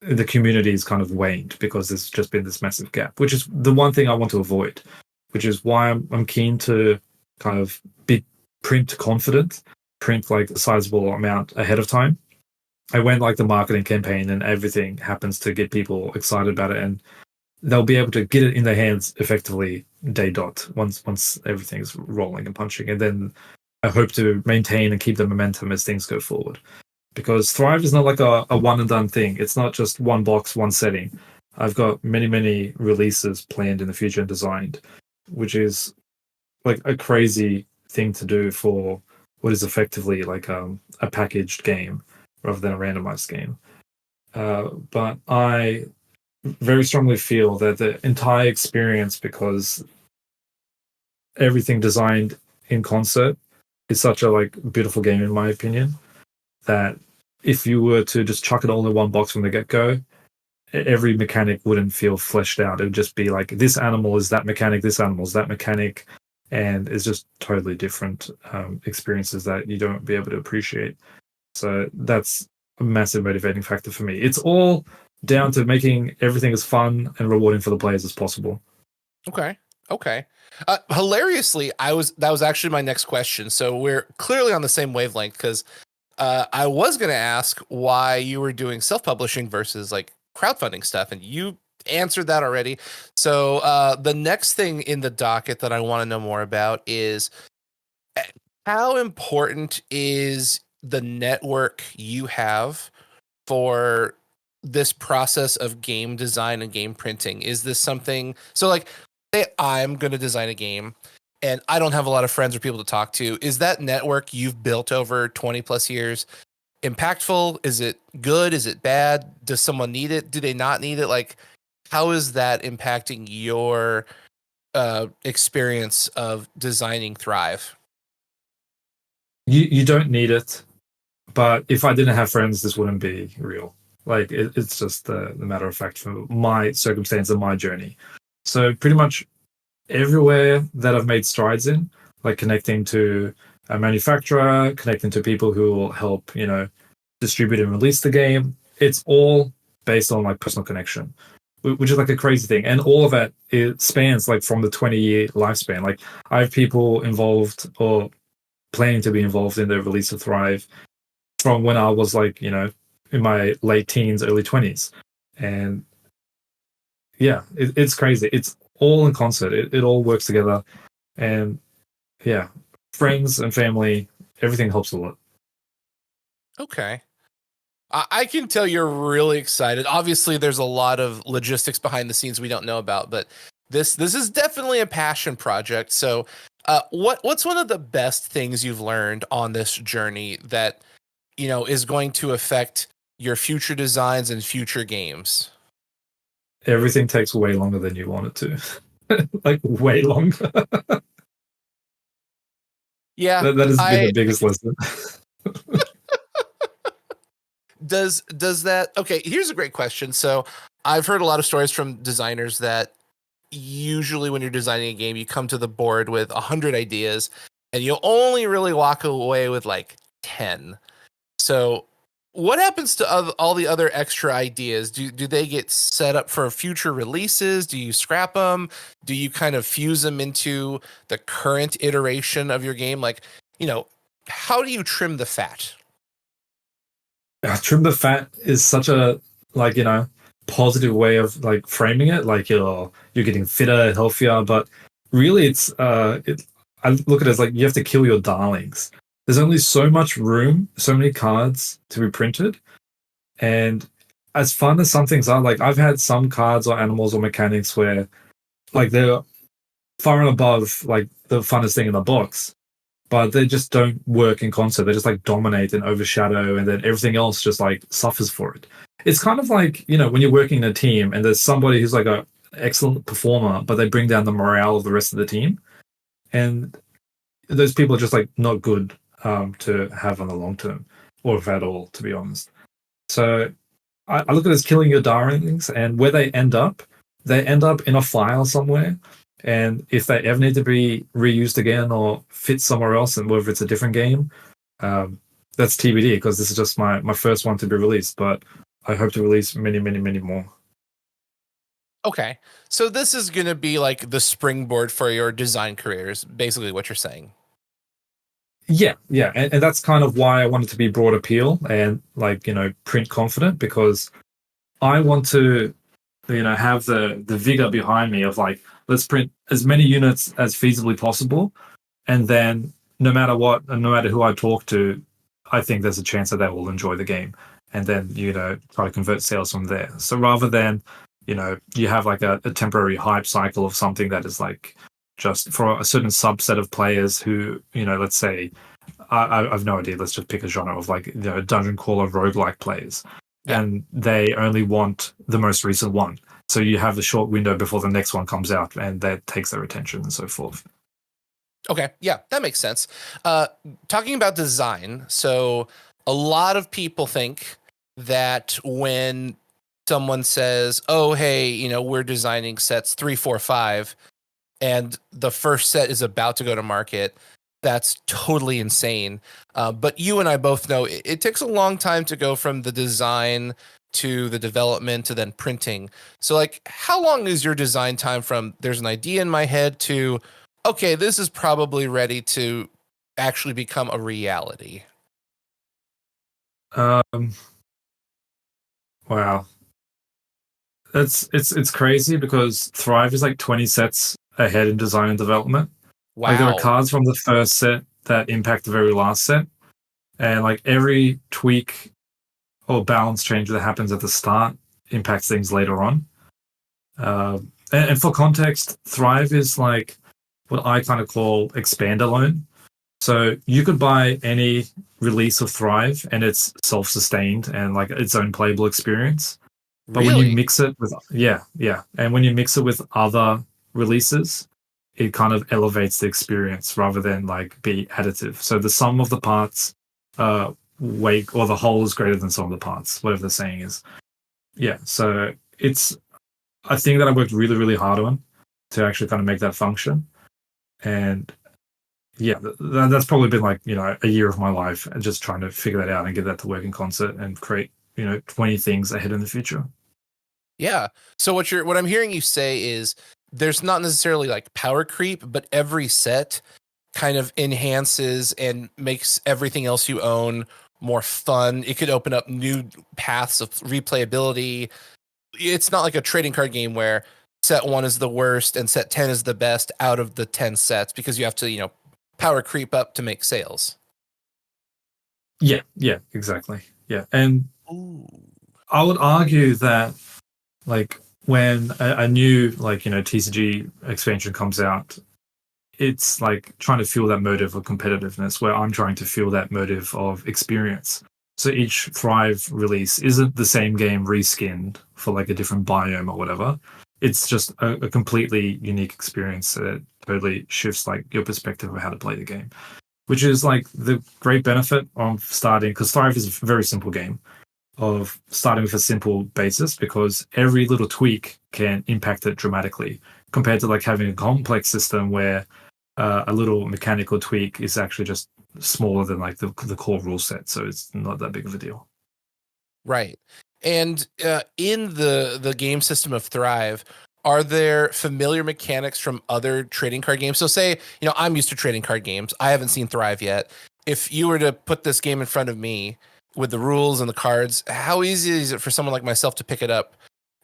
the community is kind of waned because there's just been this massive gap, which is the one thing I want to avoid, which is why I'm keen to kind of be print confident, print like a sizable amount ahead of time. I went like the marketing campaign and everything happens to get people excited about it, and they'll be able to get it in their hands effectively day dot once everything's rolling and punching. And then I hope to maintain and keep the momentum as things go forward. Because Thrive is not like a one and done thing. It's not just one box, one setting. I've got many, many releases planned in the future and designed, which is like a crazy thing to do for what is effectively like a packaged game rather than a randomized game. But I very strongly feel that the entire experience, because everything designed in concert, is such a like beautiful game in my opinion, that if you were to just chuck it all in one box from the get-go, every mechanic wouldn't feel fleshed out. It would just be like this animal is that mechanic, this animal is that mechanic, and it's just totally different experiences that you don't be able to appreciate. So that's a massive motivating factor for me. It's all down to making everything as fun and rewarding for the players as possible. Okay. Hilariously, that was actually my next question. So we're clearly on the same wavelength, because I was going to ask why you were doing self-publishing versus like crowdfunding stuff, and you answered that already. So the next thing in the docket that I want to know more about is how important is the network you have for this process of game design and game printing? Is this something, so like, say I'm going to design a game and I don't have a lot of friends or people to talk to. Is that network you've built over 20 plus years impactful? Is it good? Is it bad? Does someone need it? Do they not need it? Like, how is that impacting your experience of designing Thrive? You don't need it, but if I didn't have friends, this wouldn't be real. Like it's just the matter of fact for my circumstance and my journey. So pretty much everywhere that I've made strides in, like connecting to a manufacturer, connecting to people who will help, distribute and release the game, it's all based on like personal connection, which is like a crazy thing. And all of it spans like from the 20-year lifespan. Like I have people involved or planning to be involved in the release of Thrive from when I was like, in my late teens, early 20s. And yeah, it's crazy. It's all in concert. It all works together. And yeah, friends and family, everything helps a lot. Okay. I can tell you're really excited. Obviously, there's a lot of logistics behind the scenes we don't know about, but this is definitely a passion project. So, what's one of the best things you've learned on this journey that is going to affect your future designs and future games? Everything takes way longer than you want it to. Like way longer. Yeah, that has been the biggest lesson. Does that, okay, here's a great question. So I've heard a lot of stories from designers that usually when you're designing a game, you come to the board with 100 ideas and you'll only really walk away with like 10. So what happens to all the other extra ideas? Do they get set up for future releases? Do you scrap them? Do you kind of fuse them into the current iteration of your game? Like, how do you trim the fat? Trim the fat is such a positive way of like framing it. Like you're getting fitter, healthier, but really it's I look at it as like you have to kill your darlings. There's only so much room, so many cards to be printed, and as fun as some things are, like I've had some cards or animals or mechanics where like they're far and above like the funnest thing in the box, but they just don't work in concert. They just like dominate and overshadow, and then everything else just like suffers for it. It's kind of like, when you're working in a team and there's somebody who's like a excellent performer, but they bring down the morale of the rest of the team. And those people are just like not good to have on the long term, or if at all, to be honest. So I look at it as killing your darlings, and where they end up in a file somewhere. And if they ever need to be reused again or fit somewhere else, and whether it's a different game, that's TBD, because this is just my first one to be released. But I hope to release many, many, many more. Okay. So this is going to be like the springboard for your design careers, basically what you're saying. Yeah. And that's kind of why I wanted to be broad appeal and print confident, because I want to, have the vigor behind me of like, let's print as many units as feasibly possible. And then no matter what, and no matter who I talk to, I think there's a chance that they will enjoy the game. And then, try to convert sales from there. So rather than, you have like a temporary hype cycle of something that is like just for a certain subset of players who, let's say, I've no idea, let's just pick a genre of like, dungeon crawler roguelike players. Yeah. And they only want the most recent one. So you have the short window before the next one comes out, and that takes their attention and so forth. Okay, yeah, that makes sense. Talking about design, so a lot of people think that when someone says, "Oh, hey, we're designing sets 3, 4, 5," and the first set is about to go to market, that's totally insane. But you and I both know it takes a long time to go from the design to the development to then printing. So, like, how long is your design time from there's an idea in my head to, okay, this is probably ready to actually become a reality? Wow. It's crazy because Thrive is like 20 sets ahead in design and development. Wow. Like there are cards from the first set that impact the very last set. and like every tweak or balance change that happens at the start impacts things later on. And for context, Thrive is like what I kind of call expand alone. So you could buy any release of Thrive and it's self-sustained and like its own playable experience. But when you Really? mix it with, yeah. And when you mix it with other releases, it kind of elevates the experience rather than like be additive. So the sum of the parts, weight, or the whole is greater than sum of the parts, whatever the saying is. Yeah. So it's a thing that I worked really, really hard on to actually kind of make that function. And yeah, that's probably been like, a year of my life and just trying to figure that out and get that to work in concert and create, 20 things ahead in the future. Yeah. So what I'm hearing you say is there's not necessarily like power creep, but every set kind of enhances and makes everything else you own more fun. It could open up new paths of replayability. It's not like a trading card game where set 1 is the worst and set 10 is the best out of the 10 sets because you have to, power creep up to make sales. Yeah, exactly. Yeah. And Ooh. I would argue that like when a new like TCG expansion comes out, it's like trying to feel that motive of competitiveness where I'm trying to feel that motive of experience. So each Thrive release isn't the same game reskinned for like a different biome or whatever. It's just a completely unique experience that totally shifts like your perspective of how to play the game, which is like the great benefit of starting, because Thrive is a very simple game, of starting with a simple basis because every little tweak can impact it dramatically compared to like having a complex system where a little mechanical tweak is actually just smaller than like the core rule set, so it's not that big of a deal. Right. And in the game system of Thrive, are there familiar mechanics from other trading card games? So say, I'm used to trading card games. I haven't seen Thrive yet. If you were to put this game in front of me with the rules and the cards, how easy is it for someone like myself to pick it up?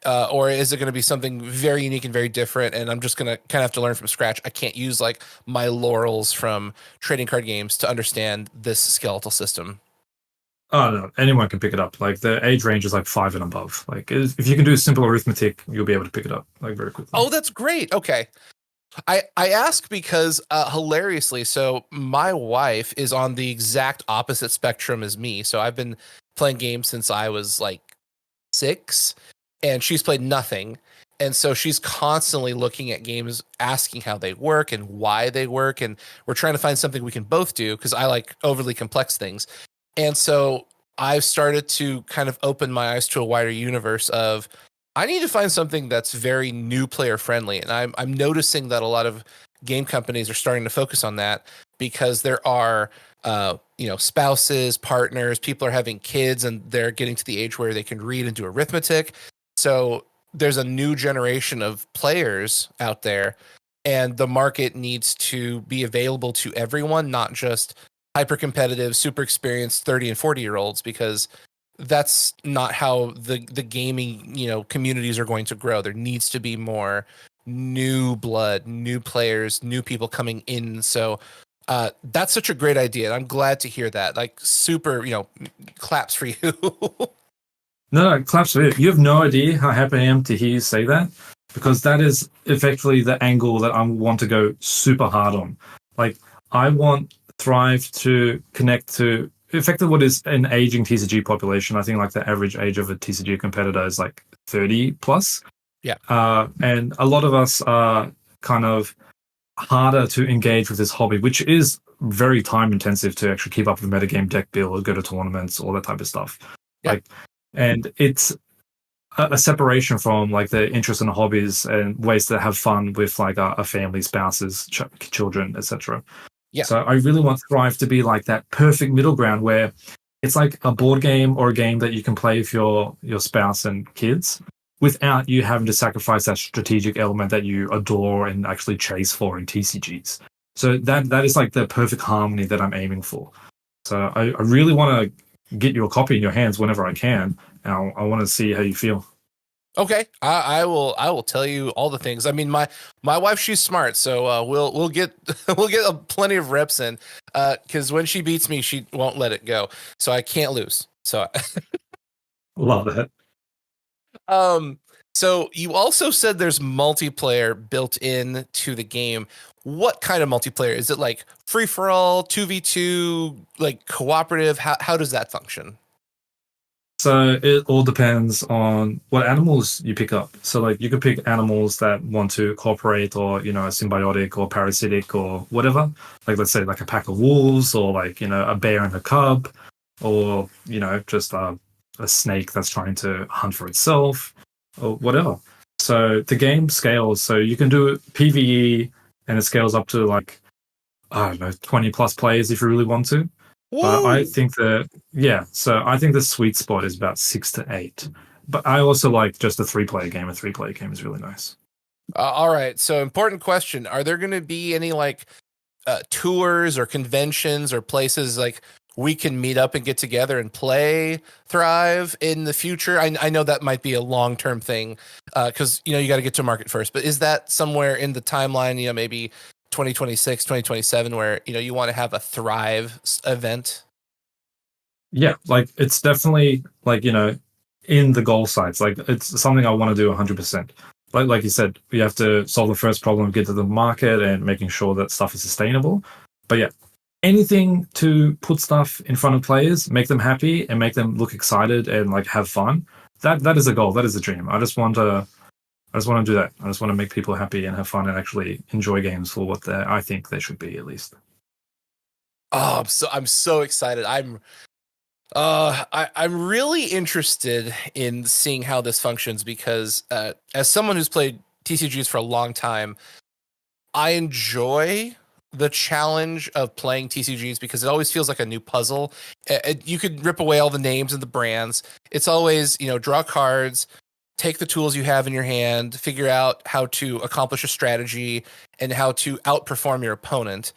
Or is it going to be something very unique and very different? And I'm just going to kind of have to learn from scratch. I can't use like my laurels from trading card games to understand this skeletal system. Oh no, anyone can pick it up. Like the age range is like 5 and above. Like if you can do simple arithmetic, you'll be able to pick it up like very quickly. Oh, that's great. Okay. I ask because hilariously, so my wife is on the exact opposite spectrum as me. So I've been playing games since I was like 6, and she's played nothing. And so she's constantly looking at games, asking how they work and why they work. And we're trying to find something we can both do because I like overly complex things. And so I've started to kind of open my eyes to a wider universe of I need to find something that's very new player friendly. And I'm noticing that a lot of game companies are starting to focus on that because there are spouses, partners, people are having kids and they're getting to the age where they can read and do arithmetic. So there's a new generation of players out there and the market needs to be available to everyone, not just hyper competitive, super experienced 30 and 40-year-olds, because that's not how the gaming, communities are going to grow. There needs to be more new blood, new players, new people coming in. So that's such a great idea. And I'm glad to hear that. Like super, claps for you. No, claps for it. You have no idea how happy I am to hear you say that, because that is effectively the angle that I want to go super hard on. Like, I want Thrive to connect to effectively what is an aging TCG population. I think like the average age of a TCG competitor is like 30 plus. Yeah. And a lot of us are kind of harder to engage with this hobby, which is very time intensive to actually keep up with metagame, deck build, go to tournaments, all that type of stuff. Yeah. Like, and it's a separation from like the interest in hobbies and ways to have fun with like a family, spouses, children, etc. Yeah. So I really want Thrive to be like that perfect middle ground where it's like a board game or a game that you can play with your spouse and kids without you having to sacrifice that strategic element that you adore and actually chase for in TCGs. So that is like the perfect harmony that I'm aiming for. So I really want to get you a copy in your hands whenever I can. And I want to see how you feel. Okay, I will tell you all the things. I mean, my wife, she's smart, so we'll get we'll get plenty of reps in. Because when she beats me, she won't let it go, so I can't lose. So Love that. um, so you also said there's multiplayer built in to the game. What kind of multiplayer is it? Like free for all, 2v2, like cooperative? How does that function? So it all depends on what animals you pick up. So like you could pick animals that want to cooperate or, a symbiotic or parasitic or whatever. Like let's say like a pack of wolves or like, a bear and a cub or, just a snake that's trying to hunt for itself or whatever. So the game scales. So you can do PvE and it scales up to like, I don't know, 20 plus players if you really want to. But I Woo! think so I think the sweet spot is about 6 to 8. But I also like just a 3 player game. A 3 player game is really nice. All right. So important question: are there going to be any like tours or conventions or places like we can meet up and get together and play Thrive in the future? I know that might be a long term thing because you got to get to market first. But is that somewhere in the timeline? Maybe 2026, 2027, where you want to have a Thrive event? Yeah, like it's definitely like, in the goal sites. Like it's something I want to do 100%. Like you said, we have to solve the first problem, get to the market and making sure that stuff is sustainable. But yeah, anything to put stuff in front of players, make them happy and make them look excited and like have fun. That is a goal. That is a dream. I just want to do that. I just want to make people happy and have fun and actually enjoy games for what I think they should be, at least. Oh, I'm so excited. I'm really interested in seeing how this functions because as someone who's played TCGs for a long time, I enjoy the challenge of playing TCGs because it always feels like a new puzzle. You could rip away all the names and the brands. It's always, draw cards, take the tools you have in your hand, figure out how to accomplish a strategy and how to outperform your opponent.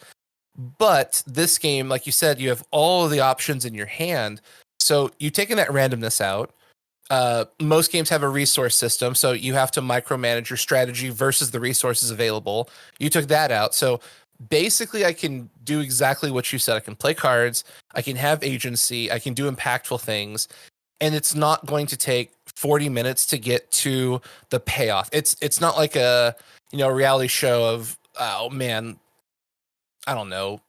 But this game, like you said, you have all of the options in your hand. So you've taken that randomness out. Most games have a resource system, so you have to micromanage your strategy versus the resources available. You took that out. So basically, I can do exactly what you said. I can play cards, I can have agency, I can do impactful things, and it's not going to take 40 minutes to get to the payoff. It's not like a reality show of, oh man, I don't know,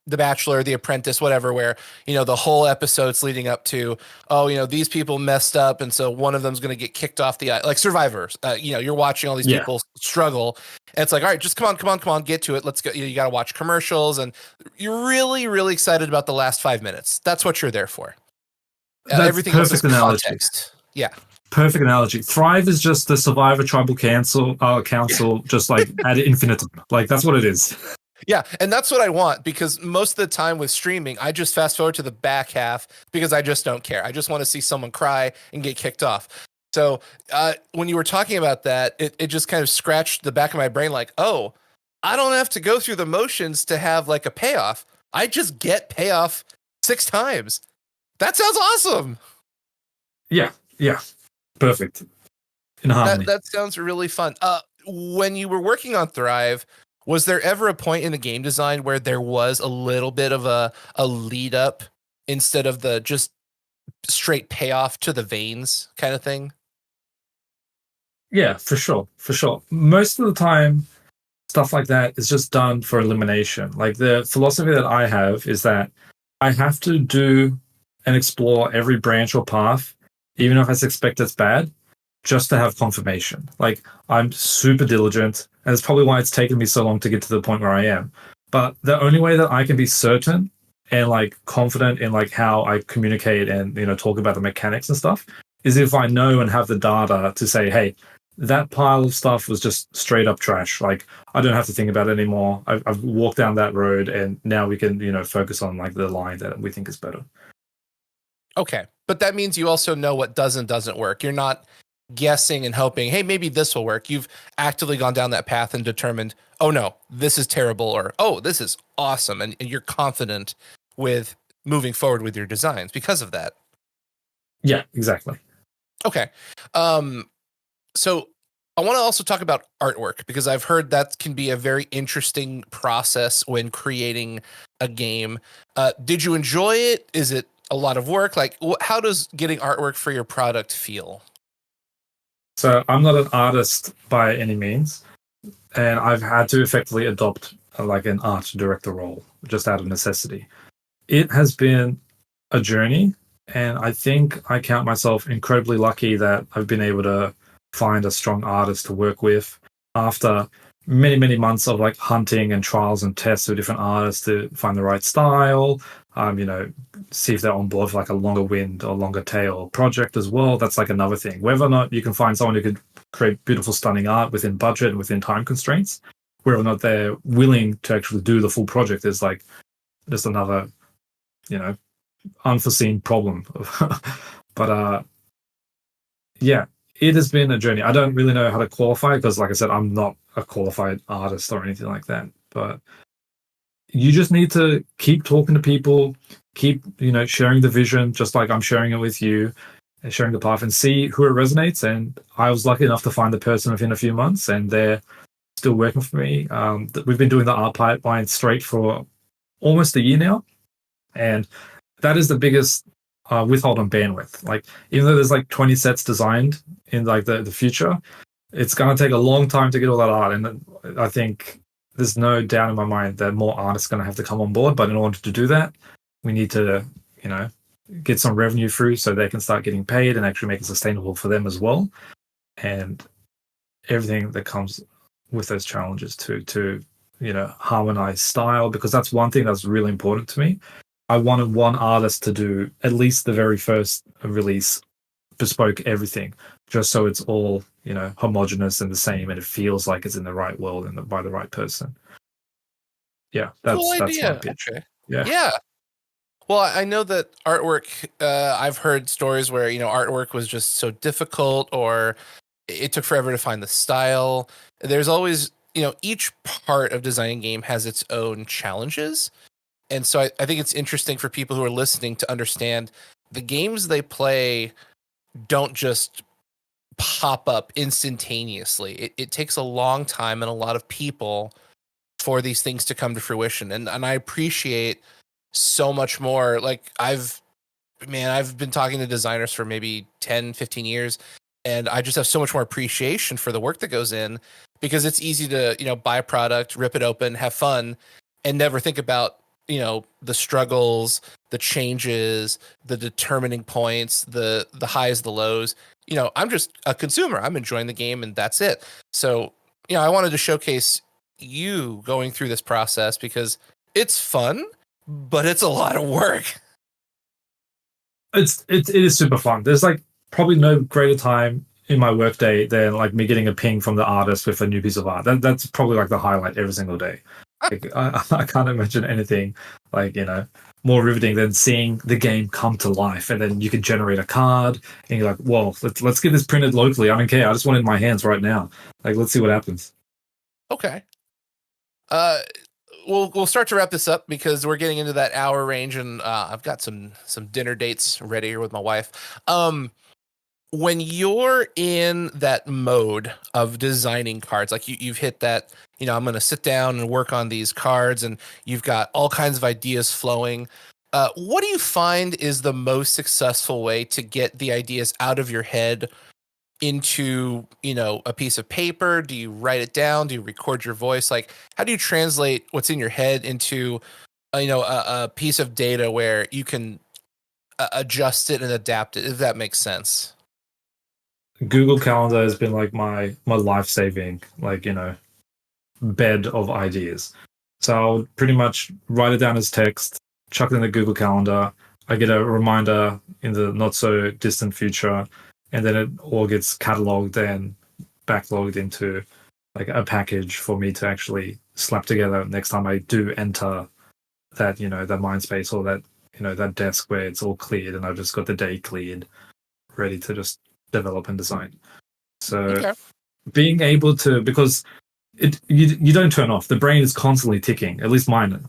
The Bachelor, The Apprentice, whatever, where, the whole episode's leading up to, oh, these people messed up. And so one of them's going to get kicked off the, like Survivors. You're watching all these Yeah, people struggle. And it's like, all right, just come on, get to it. Let's go. You got to watch commercials. And you're really, really excited about the last 5 minutes. That's what you're there for. that's Everything else is perfect analogy. context. Yeah. Perfect analogy. Thrive is just the Survivor Tribal Council, just like ad infinitum. Like that's what it is. Yeah, and that's what I want because most of the time with streaming, I just fast forward to the back half because I just don't care. I just want to see someone cry and get kicked off. So when you were talking about that, it just kind of scratched the back of my brain like, oh, I don't have to go through the motions to have like a payoff. I just get payoff 6 times. That sounds awesome. Yeah, yeah, perfect in That harmony. that sounds really fun. When you were working on Thrive, was there ever a point in the game design where there was a little bit of a lead up instead of the just straight payoff to the veins kind of thing? Yeah, for sure, for sure. Most of the time, stuff like that is just done for elimination. Like the philosophy that I have is that I have to do and explore every branch or path, even if I suspect it's bad, just to have confirmation. Like I'm super diligent, and it's probably why it's taken me so long to get to the point where I am. But the only way that I can be certain and like confident in like how I communicate and talk about the mechanics and stuff is if I know and have the data to say, hey, that pile of stuff was just straight up trash. Like I don't have to think about it anymore. I've walked down that road, and now we can focus on like the line that we think is better. Okay. But that means you also know what does and doesn't work. You're not guessing and hoping, hey, maybe this will work. You've actively gone down that path and determined, oh no, this is terrible, or oh, this is awesome. And you're confident with moving forward with your designs because of that. Yeah, exactly. Okay. Um, So I want to also talk about artwork because I've heard that can be a very interesting process when creating a game. Did you enjoy it? Is it a lot of work? Like, how does getting artwork for your product feel? So I'm not an artist by any means, and I've had to effectively adopt like an art director role just out of necessity. It has been a journey, and I think I count myself incredibly lucky that I've been able to find a strong artist to work with after many, many months of like hunting and trials and tests with different artists to find the right style. You know, see if they're on board for like a longer wind or longer tail project as well. That's like another thing. Whether or not you can find someone who could create beautiful, stunning art within budget and within time constraints, whether or not they're willing to actually do the full project is like just another, you know, unforeseen problem. But yeah, it has been a journey. I don't really know how to qualify because, like I said, I'm not a qualified artist or anything like that. But you just need to keep talking to people, keep, you know, sharing the vision, just like I'm sharing it with you, and sharing the path, and see who it resonates. And I was lucky enough to find the person within a few months, and they're still working for me. We've been doing the art pipeline straight for almost a year now, and that is the biggest withhold on bandwidth. Like, even though there's like 20 sets designed in like the future, it's going to take a long time to get all that art. And I think there's no doubt in my mind that more artists are going to have to come on board. But in order to do that, we need to, you know, get some revenue through so they can start getting paid and actually make it sustainable for them as well. And everything that comes with those challenges to you know, harmonize style, because that's one thing that's really important to me. I wanted one artist to do at least the very first release, bespoke everything, just so it's all, you know, homogenous and the same, and it feels like it's in the right world and by the right person. Yeah, Cool that's my idea. pitch. Okay. Yeah. Yeah. Well, I know that artwork, I've heard stories where, you know, artwork was just so difficult or it took forever to find the style. There's always, you know, each part of designing a game has its own challenges. And so I think it's interesting for people who are listening to understand the games they play don't just pop up instantaneously. It takes a long time and a lot of people for these things to come to fruition. And I appreciate so much more. Like I've been talking to designers for maybe 10, 15 years, and I just have so much more appreciation for the work that goes in, because it's easy to, you know, buy a product, rip it open, have fun, and never think about, you know, the struggles, the changes, the determining points, the highs, the lows. You know, I'm just a consumer. I'm enjoying the game and that's it. So, you know, I wanted to showcase you going through this process because it's fun, but it's a lot of work. It is super fun. There's like probably no greater time in my workday than like me getting a ping from the artist with a new piece of art. That's probably like the highlight every single day. Like, I can't imagine anything like, you know, more riveting than seeing the game come to life, and then you can generate a card and you're like, well, let's get this printed locally. I don't care. I just want it in my hands right now. Like, let's see what happens. Okay. Uh, we'll start to wrap this up because we're getting into that hour range, and I've got some dinner dates ready here with my wife. When you're in that mode of designing cards, like you've hit that, you know, I'm going to sit down and work on these cards, and you've got all kinds of ideas flowing. What do you find is the most successful way to get the ideas out of your head into, you know, a piece of paper? Do you write it down? Do you record your voice? Like, how do you translate what's in your head into, you know, a piece of data where you can adjust it and adapt it, if that makes sense? Google Calendar has been like my life saving, like, you know, bed of ideas. So I'll pretty much write it down as text, chuck it in the Google Calendar. I get a reminder in the not so distant future, and then it all gets cataloged and backlogged into like a package for me to actually slap together next time I do enter that, you know, that mind space or that, you know, that desk where it's all cleared and I've just got the day cleared, ready to just develop and design. So Okay. being able to, because you don't turn off. The brain is constantly ticking, at least mine.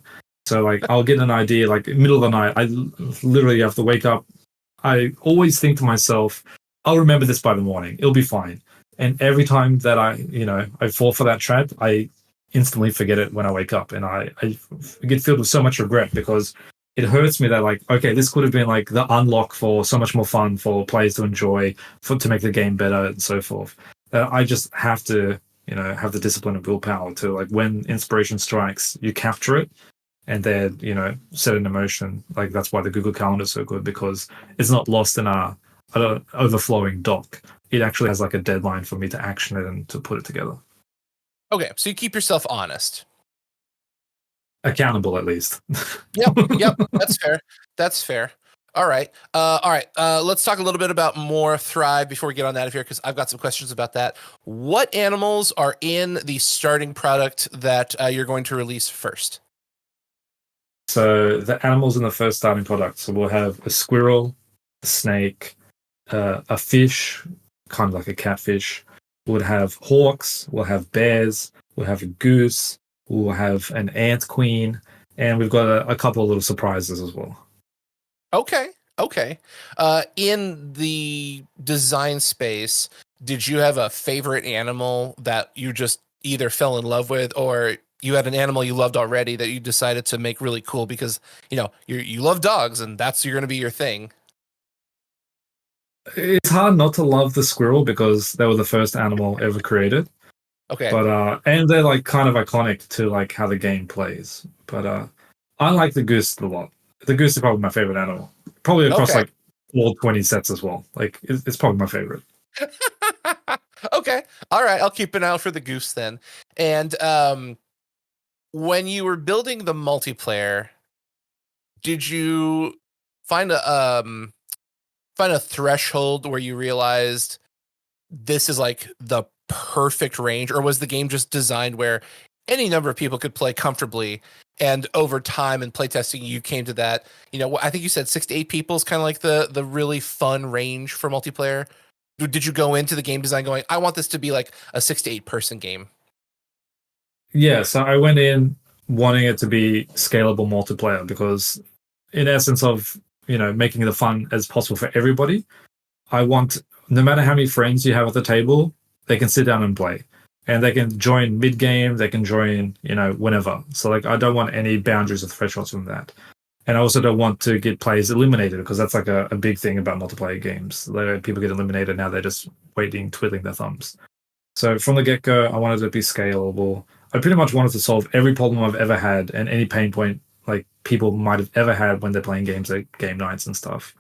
So like I'll get an idea like middle of the night. I literally have to wake up. I always think to myself, I'll remember this by the morning. It'll be fine. And every time that I fall for that trap, I instantly forget it when I wake up, and I get filled with so much regret because it hurts me that like, okay, this could have been like the unlock for so much more fun for players to enjoy, for to make the game better and so forth. I just have to, have the discipline and willpower to like when inspiration strikes, you capture it and then set it in motion. Like that's why the Google Calendar is so good because it's not lost in a overflowing doc. It actually has like a deadline for me to action it and to put it together. Okay, so you keep yourself honest. Accountable, at least. Yep. That's fair. That's fair. All right. Let's talk a little bit about more Thrive before we get on out of here, because I've got some questions about that. What animals are in the starting product that you're going to release first? So the animals in the first starting product. So we'll have a squirrel, a snake, a fish, kind of like a catfish. We'll have hawks. We'll have bears. We'll have a goose. We'll have an ant queen, and we've got a couple of little surprises as well. Okay. In the design space, did you have a favorite animal that you just either fell in love with, or you had an animal you loved already that you decided to make really cool because you love dogs and that's going to be your thing? It's hard not to love the squirrel because they were the first animal ever created. Okay. But and they're like kind of iconic to like how the game plays. But I like the goose a lot. The goose is probably my favorite animal. Probably across like all 20 sets as well. Like it's probably my favorite. Okay. All right. I'll keep an eye out for the goose then. And when you were building the multiplayer, did you find a threshold where you realized this is like the perfect range, or was the game just designed where any number of people could play comfortably, and over time and playtesting you came to that, I think you said 6 to 8 people is kind of like the really fun range for multiplayer? Did you go into the game design going, I want this to be like a 6 to 8 person game? Yeah, so I went in wanting it to be scalable multiplayer because in essence of, making it fun as possible for everybody, I want no matter how many friends you have at the table, they can sit down and play. And they can join mid game, they can join, whenever. So like I don't want any boundaries or thresholds from that. And I also don't want to get players eliminated because that's like a big thing about multiplayer games. Like, people get eliminated now, they're just waiting, twiddling their thumbs. So from the get-go, I wanted it to be scalable. I pretty much wanted to solve every problem I've ever had and any pain point like people might have ever had when they're playing games like game nights and stuff.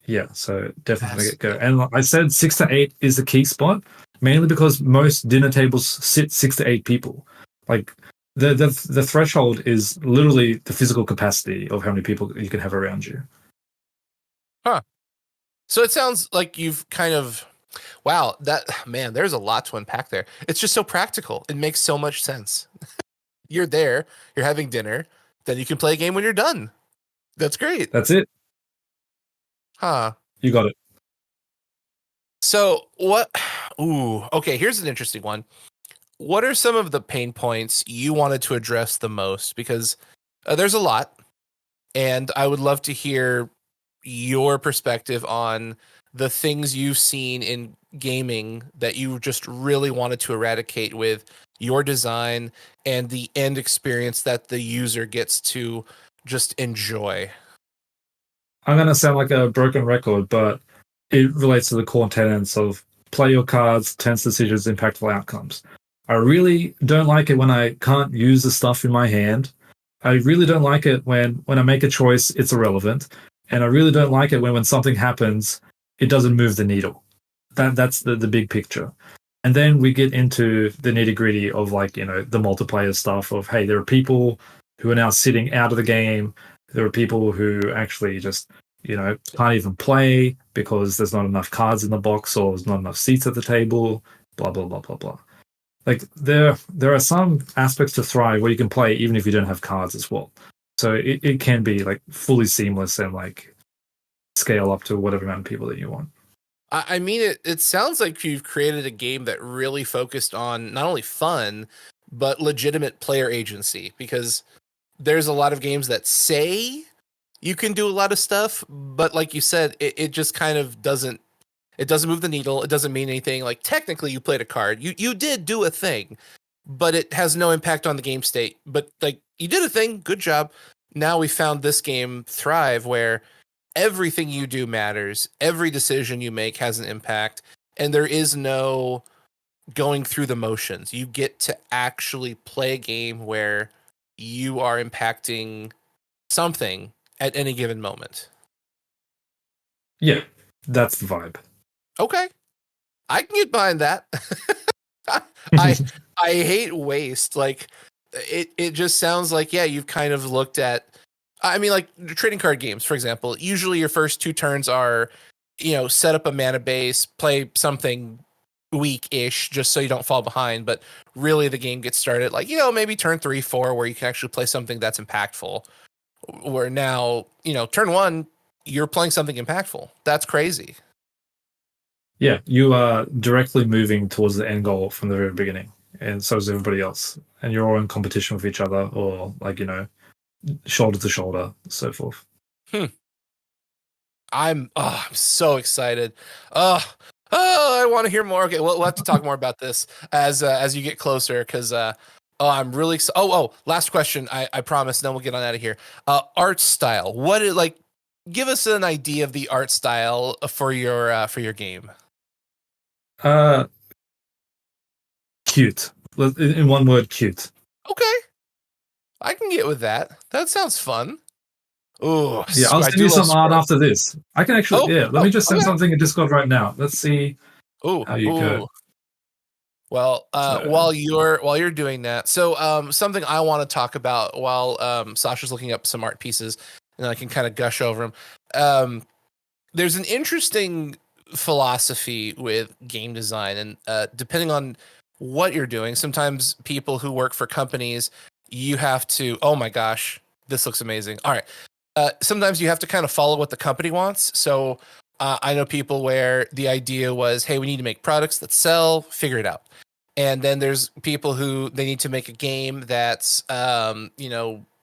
Yeah, so definitely from the get-go. And like I said 6 to 8 is the key spot, mainly because most dinner tables sit 6 to 8 people. Like the threshold is literally the physical capacity of how many people you can have around you. Huh. So it sounds like you've kind of, wow, there's a lot to unpack there. It's just so practical. It makes so much sense. You're there, you're having dinner, then you can play a game when you're done. That's great. That's it. Huh. You got it. So what? Ooh, okay. Here's an interesting one. What are some of the pain points you wanted to address the most? Because there's a lot, and I would love to hear your perspective on the things you've seen in gaming that you just really wanted to eradicate with your design and the end experience that the user gets to just enjoy. I'm going to sound like a broken record, but it relates to the core tenets of play your cards, tense decisions, impactful outcomes. I really don't like it when I can't use the stuff in my hand. I really don't like it when I make a choice, it's irrelevant. And I really don't like it when something happens, it doesn't move the needle. That's the big picture. And then we get into the nitty gritty of like, the multiplayer stuff of, hey, there are people who are now sitting out of the game. There are people who actually just, can't even play because there's not enough cards in the box or there's not enough seats at the table, blah, blah, blah, blah, blah. Like there are some aspects to Thrive where you can play even if you don't have cards as well. So it can be like fully seamless and like scale up to whatever amount of people that you want. I mean, it sounds like you've created a game that really focused on not only fun, but legitimate player agency, because there's a lot of games that say you can do a lot of stuff, but like you said, it just kind of doesn't It doesn't move the needle. It doesn't mean anything. Like technically you played a card. You did do a thing, but it has no impact on the game state. But like you did a thing, good job. Now we found this game thrive where everything you do matters. Every decision you make has an impact, and there is no going through the motions. You get to actually play a game where you are impacting something at any given moment. Yeah, that's the vibe. Okay, I can get behind that. I I hate waste. Like it just sounds like you've kind of looked at. I mean, like trading card games, for example. Usually, your first 2 turns are, set up a mana base, play something weak-ish, just so you don't fall behind. But really, the game gets started like maybe turn 3, 4, where you can actually play something that's impactful. Where now, turn 1, you're playing something impactful. That's crazy. Yeah, you are directly moving towards the end goal from the very beginning, and so is everybody else. And you're all in competition with each other, or like shoulder to shoulder, so forth. I'm so excited. I want to hear more. Okay, we'll have to talk more about this as you get closer, because I'm really last question. I promise. Then we'll get on out of here. Art style. What is like? Give us an idea of the art style for your game. Cute. In one word, cute. Okay, I can get with that. That sounds fun. Oh, yeah, I'll send you some art after this. I can actually, let me just send something in Discord right now. Let's see how you go. Well, while you're doing that, so something I want to talk about while Sasha's looking up some art pieces, and I can kind of gush over them. There's an interesting philosophy with game design, and depending on what you're doing, sometimes people who work for companies, you have to, oh my gosh, this looks amazing. All right. Sometimes you have to kind of follow what the company wants. So I know people where the idea was, hey, we need to make products that sell, figure it out. And then there's people who they need to make a game that's,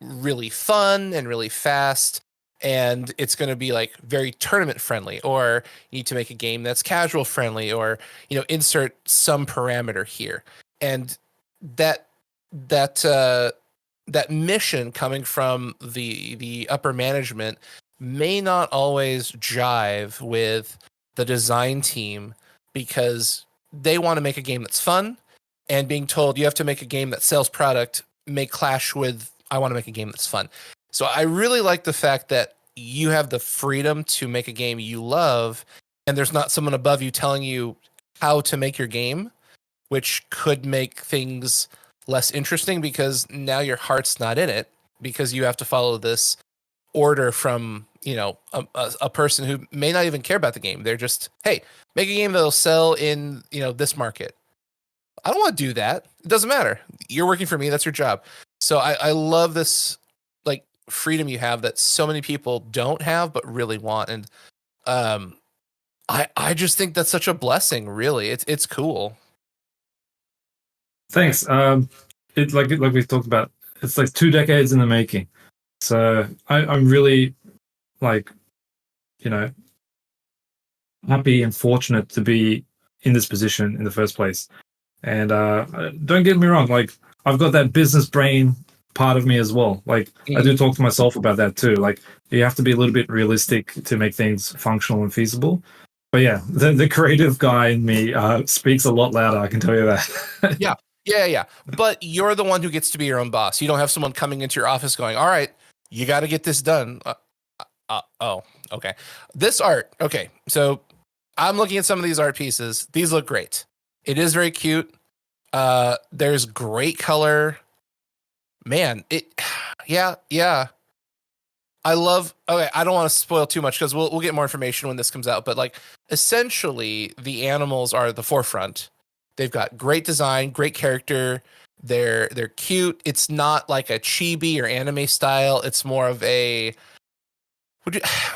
really fun and really fast. And it's going to be like very tournament friendly, or you need to make a game that's casual friendly, or, insert some parameter here. And that mission coming from the upper management may not always jive with the design team, because they want to make a game that's fun, and being told you have to make a game that sells product may clash with I want to make a game that's fun. So I really like the fact that you have the freedom to make a game you love, and there's not someone above you telling you how to make your game, which could make things less interesting, because now your heart's not in it, because you have to follow this order from a person who may not even care about the game. They're just, hey, make a game that'll sell in this market. I don't want to do that. It doesn't matter. You're working for me. That's your job. So I love this like freedom you have that so many people don't have but really want. And I just think that's such a blessing. Really, it's cool. Thanks. It's like we've talked about. It's like 2 decades in the making. So I'm really like, happy and fortunate to be in this position in the first place. And don't get me wrong, like I've got that business brain part of me as well. Like I do talk to myself about that too. Like you have to be a little bit realistic to make things functional and feasible. But yeah, the creative guy in me speaks a lot louder. I can tell you that. Yeah. But you're the one who gets to be your own boss. You don't have someone coming into your office going, all right, you got to get this done. Okay. This art. Okay. So I'm looking at some of these art pieces. These look great. It is very cute. There's great color. Man, yeah. I love. Okay, I don't want to spoil too much, because we'll get more information when this comes out. But like, essentially, the animals are the forefront. They've got great design, great character. They're cute. It's not like a chibi or anime style. It's more of a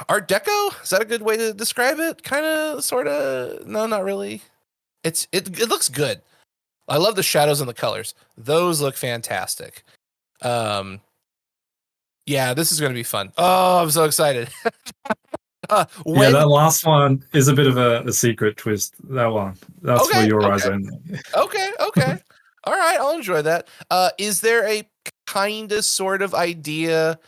Art Deco. Is that a good way to describe it? Kind of, sort of. No, not really. It looks good. I love the shadows and the colors. Those look fantastic. Yeah, this is going to be fun. Oh, I'm so excited. Yeah, When that last one is a bit of a secret twist. That one. That's for okay, your eyes okay, only. okay. All right, I'll enjoy that. Is there a kind of sort of idea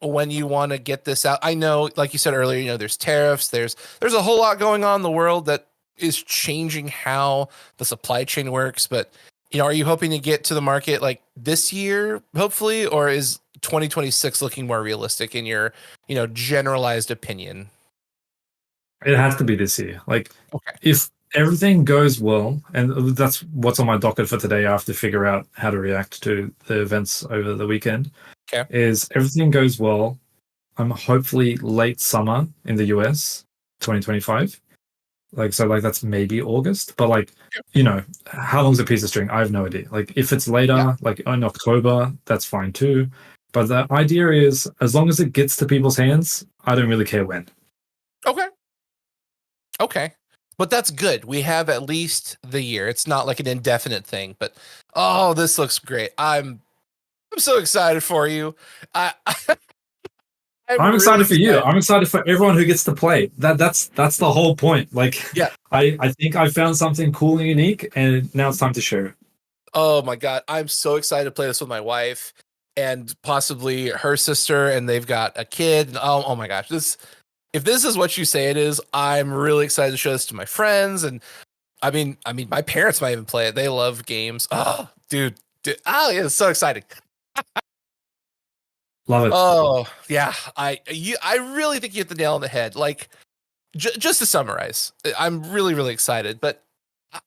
when you want to get this out? I know, like you said earlier, there's tariffs, there's a whole lot going on in the world that is changing how the supply chain works, but are you hoping to get to the market like this year, hopefully, or is 2026 looking more realistic in your, generalized opinion? It has to be this year. Like, Okay. if everything goes well, and that's what's on my docket for today, I have to figure out how to react to the events over the weekend. Okay. Is everything goes well, I'm hopefully late summer in the US, 2025. Like, so, like, that's maybe August, but like, how long's a piece of string? I have no idea. Like, if it's Yeah. later, like in October, that's fine too. But the idea is, as long as it gets to people's hands, I don't really care when. Okay. Okay. But that's good. We have at least the year. It's not like an indefinite thing, but oh, this looks great. I'm so excited for you. I I'm I'm really excited for you. excited. I'm excited for everyone who gets to play. That's the whole point. Like, Yeah. I think I found something cool and unique, and now it's time to share it. Oh my god, I'm so excited to play this with my wife and possibly her sister, and they've got a kid. And oh my gosh, this if this is what you say it is, I'm really excited to show this to my friends. And I mean, my parents might even play it. They love games. Oh, dude. Oh, yeah, it's so exciting. Love it. Oh, yeah. I really think you hit the nail on the head. Like, just to summarize, I'm really, really excited. But uh,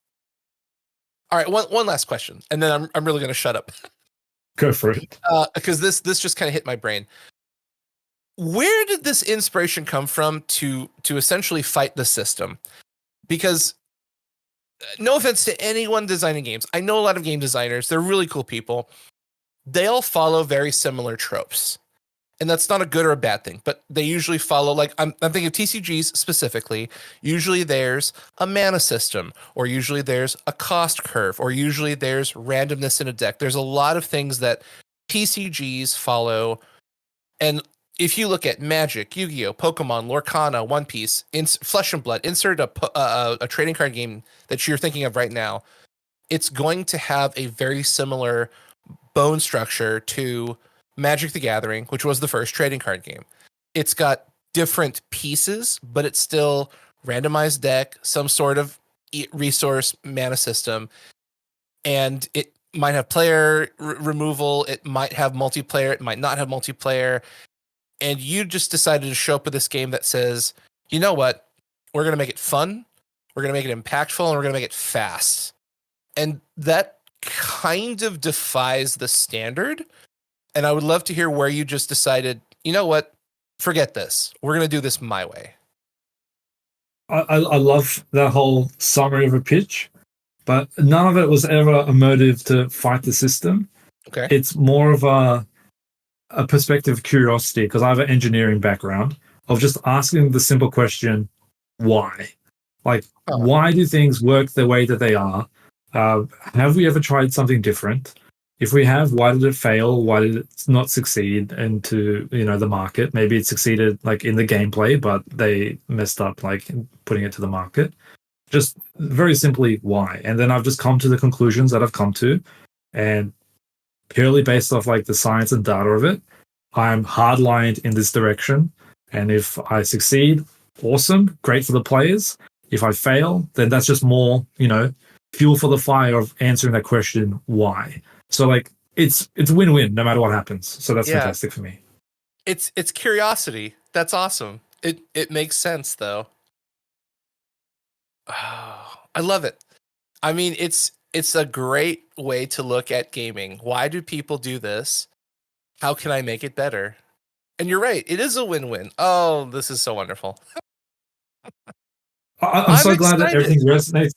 all right, one last question, and then I'm really gonna shut up Go for it. because this just kind of hit my brain. Where did this inspiration come from to essentially fight the system? Because no offense to anyone designing games, I know a lot of game designers. They're really cool people. They all follow very similar tropes. And that's not a good or a bad thing, but they usually follow, like, I'm thinking of TCGs specifically. Usually there's a mana system, or usually there's a cost curve, or usually there's randomness in a deck. There's a lot of things that TCGs follow. And if you look at Magic, Yu-Gi-Oh, Pokemon, Lorcana, One Piece, Flesh and Blood, insert a trading card game that you're thinking of right now, it's going to have a very similar bone structure to Magic the Gathering, which was the first trading card game. It's got different pieces, but it's still randomized deck, some sort of resource mana system, and it might have player removal, it might have multiplayer, it might not have multiplayer, and you just decided to show up with this game that says, you know what, we're going to make it fun, we're going to make it impactful, and we're going to make it fast. And that kind of defies the standard. And I would love to hear where you just decided, you know what, forget this. We're going to do this my way. I love that whole summary of a pitch, but none of it was ever a motive to fight the system. Okay. It's more of a perspective of curiosity, because I have an engineering background, of just asking the simple question, why? Like, why do things work the way that they are? Have we ever tried something different? If we have, why did it fail? Why did it not succeed into the market? Maybe it succeeded like in the gameplay, but they messed up like putting it to the market. Just very simply, why? And then I've just come to the conclusions that I've come to, and purely based off like the science and data of it, I'm hardlined in this direction. And if I succeed, awesome, great for the players. If I fail, then that's just more, fuel for the fire of answering that question, why? So like it's win-win no matter what happens. So that's fantastic for me. It's curiosity. That's awesome. It makes sense though. Oh, I love it. I mean, it's a great way to look at gaming. Why do people do this? How can I make it better? And you're right, it is a win-win. Oh, this is so wonderful. I'm I'm so glad that excited. everything resonates.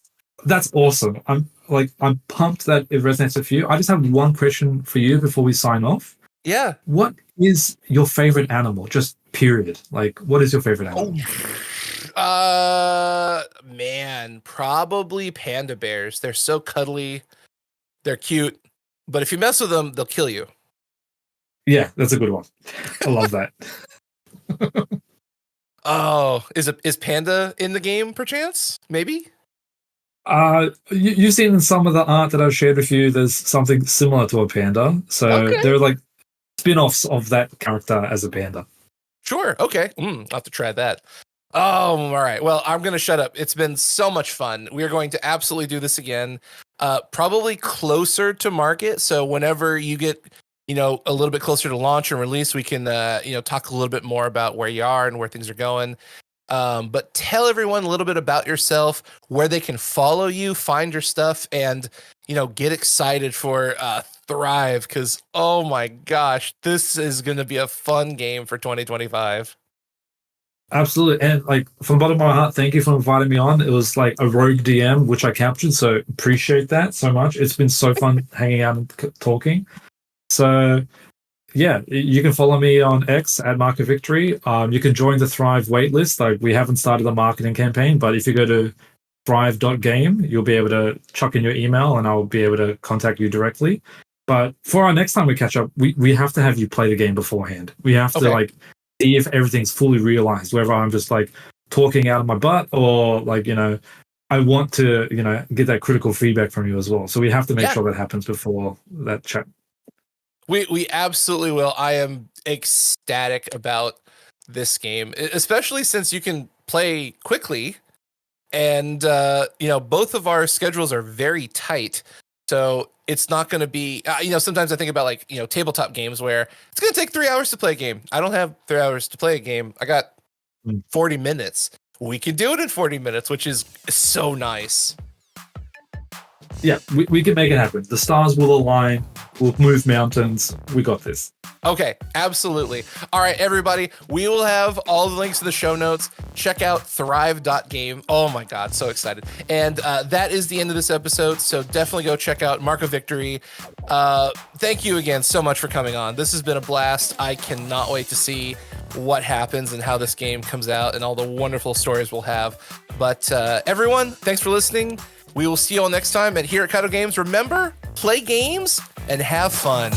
That's awesome. I'm pumped that it resonates with you. I just have one question for you before we sign off. Yeah. What is your favorite animal? Just period. Like, what is your favorite animal? Man, probably panda bears. They're so cuddly. They're cute. But if you mess with them, they'll kill you. Yeah, that's a good one. I love that. Oh, is Panda in the game perchance? Maybe. You've seen in some of the art that I've shared with you, there's something similar to a panda. So Okay. there are like spin-offs of that character as a panda. Sure. Okay. I'll have to try that. Oh, all right. Well, I'm going to shut up. It's been so much fun. We are going to absolutely do this again, probably closer to market. So whenever you get, a little bit closer to launch and release, we can, talk a little bit more about where you are and where things are going. But tell everyone a little bit about yourself, where they can follow you, find your stuff, and, get excited for Thrive, because, oh my gosh, this is going to be a fun game for 2025. Absolutely. And like from the bottom of my heart, thank you for inviting me on. It was like a rogue DM, which I captured. So appreciate that so much. It's been so fun hanging out and talking. So yeah, you can follow me on X at Markovictory. You can join the Thrive waitlist. Like we haven't started a marketing campaign, but if you go to thrive.game, you'll be able to chuck in your email and I'll be able to contact you directly. But for our next time we catch up, we have to have you play the game beforehand. We have to like see if everything's fully realized, whether I'm just like talking out of my butt or like, I want to, get that critical feedback from you as well. So we have to make sure that happens before that chat. We absolutely will. I am ecstatic about this game, especially since you can play quickly and, both of our schedules are very tight. So it's not going to be, sometimes I think about like, tabletop games where it's going to take 3 hours to play a game. I don't have 3 hours to play a game. I got 40 minutes. We can do it in 40 minutes, which is so nice. Yeah, we can make it happen. The stars will align. We'll move mountains. We got this. Okay, absolutely. All right, everybody. We will have all the links to the show notes. Check out thrive.game. Oh my God, so excited. And that is the end of this episode. So definitely go check out Markovictory. Thank you again so much for coming on. This has been a blast. I cannot wait to see what happens and how this game comes out and all the wonderful stories we'll have. But everyone, thanks for listening. We will see you all next time. And here at Kado Games, remember, play games and have fun.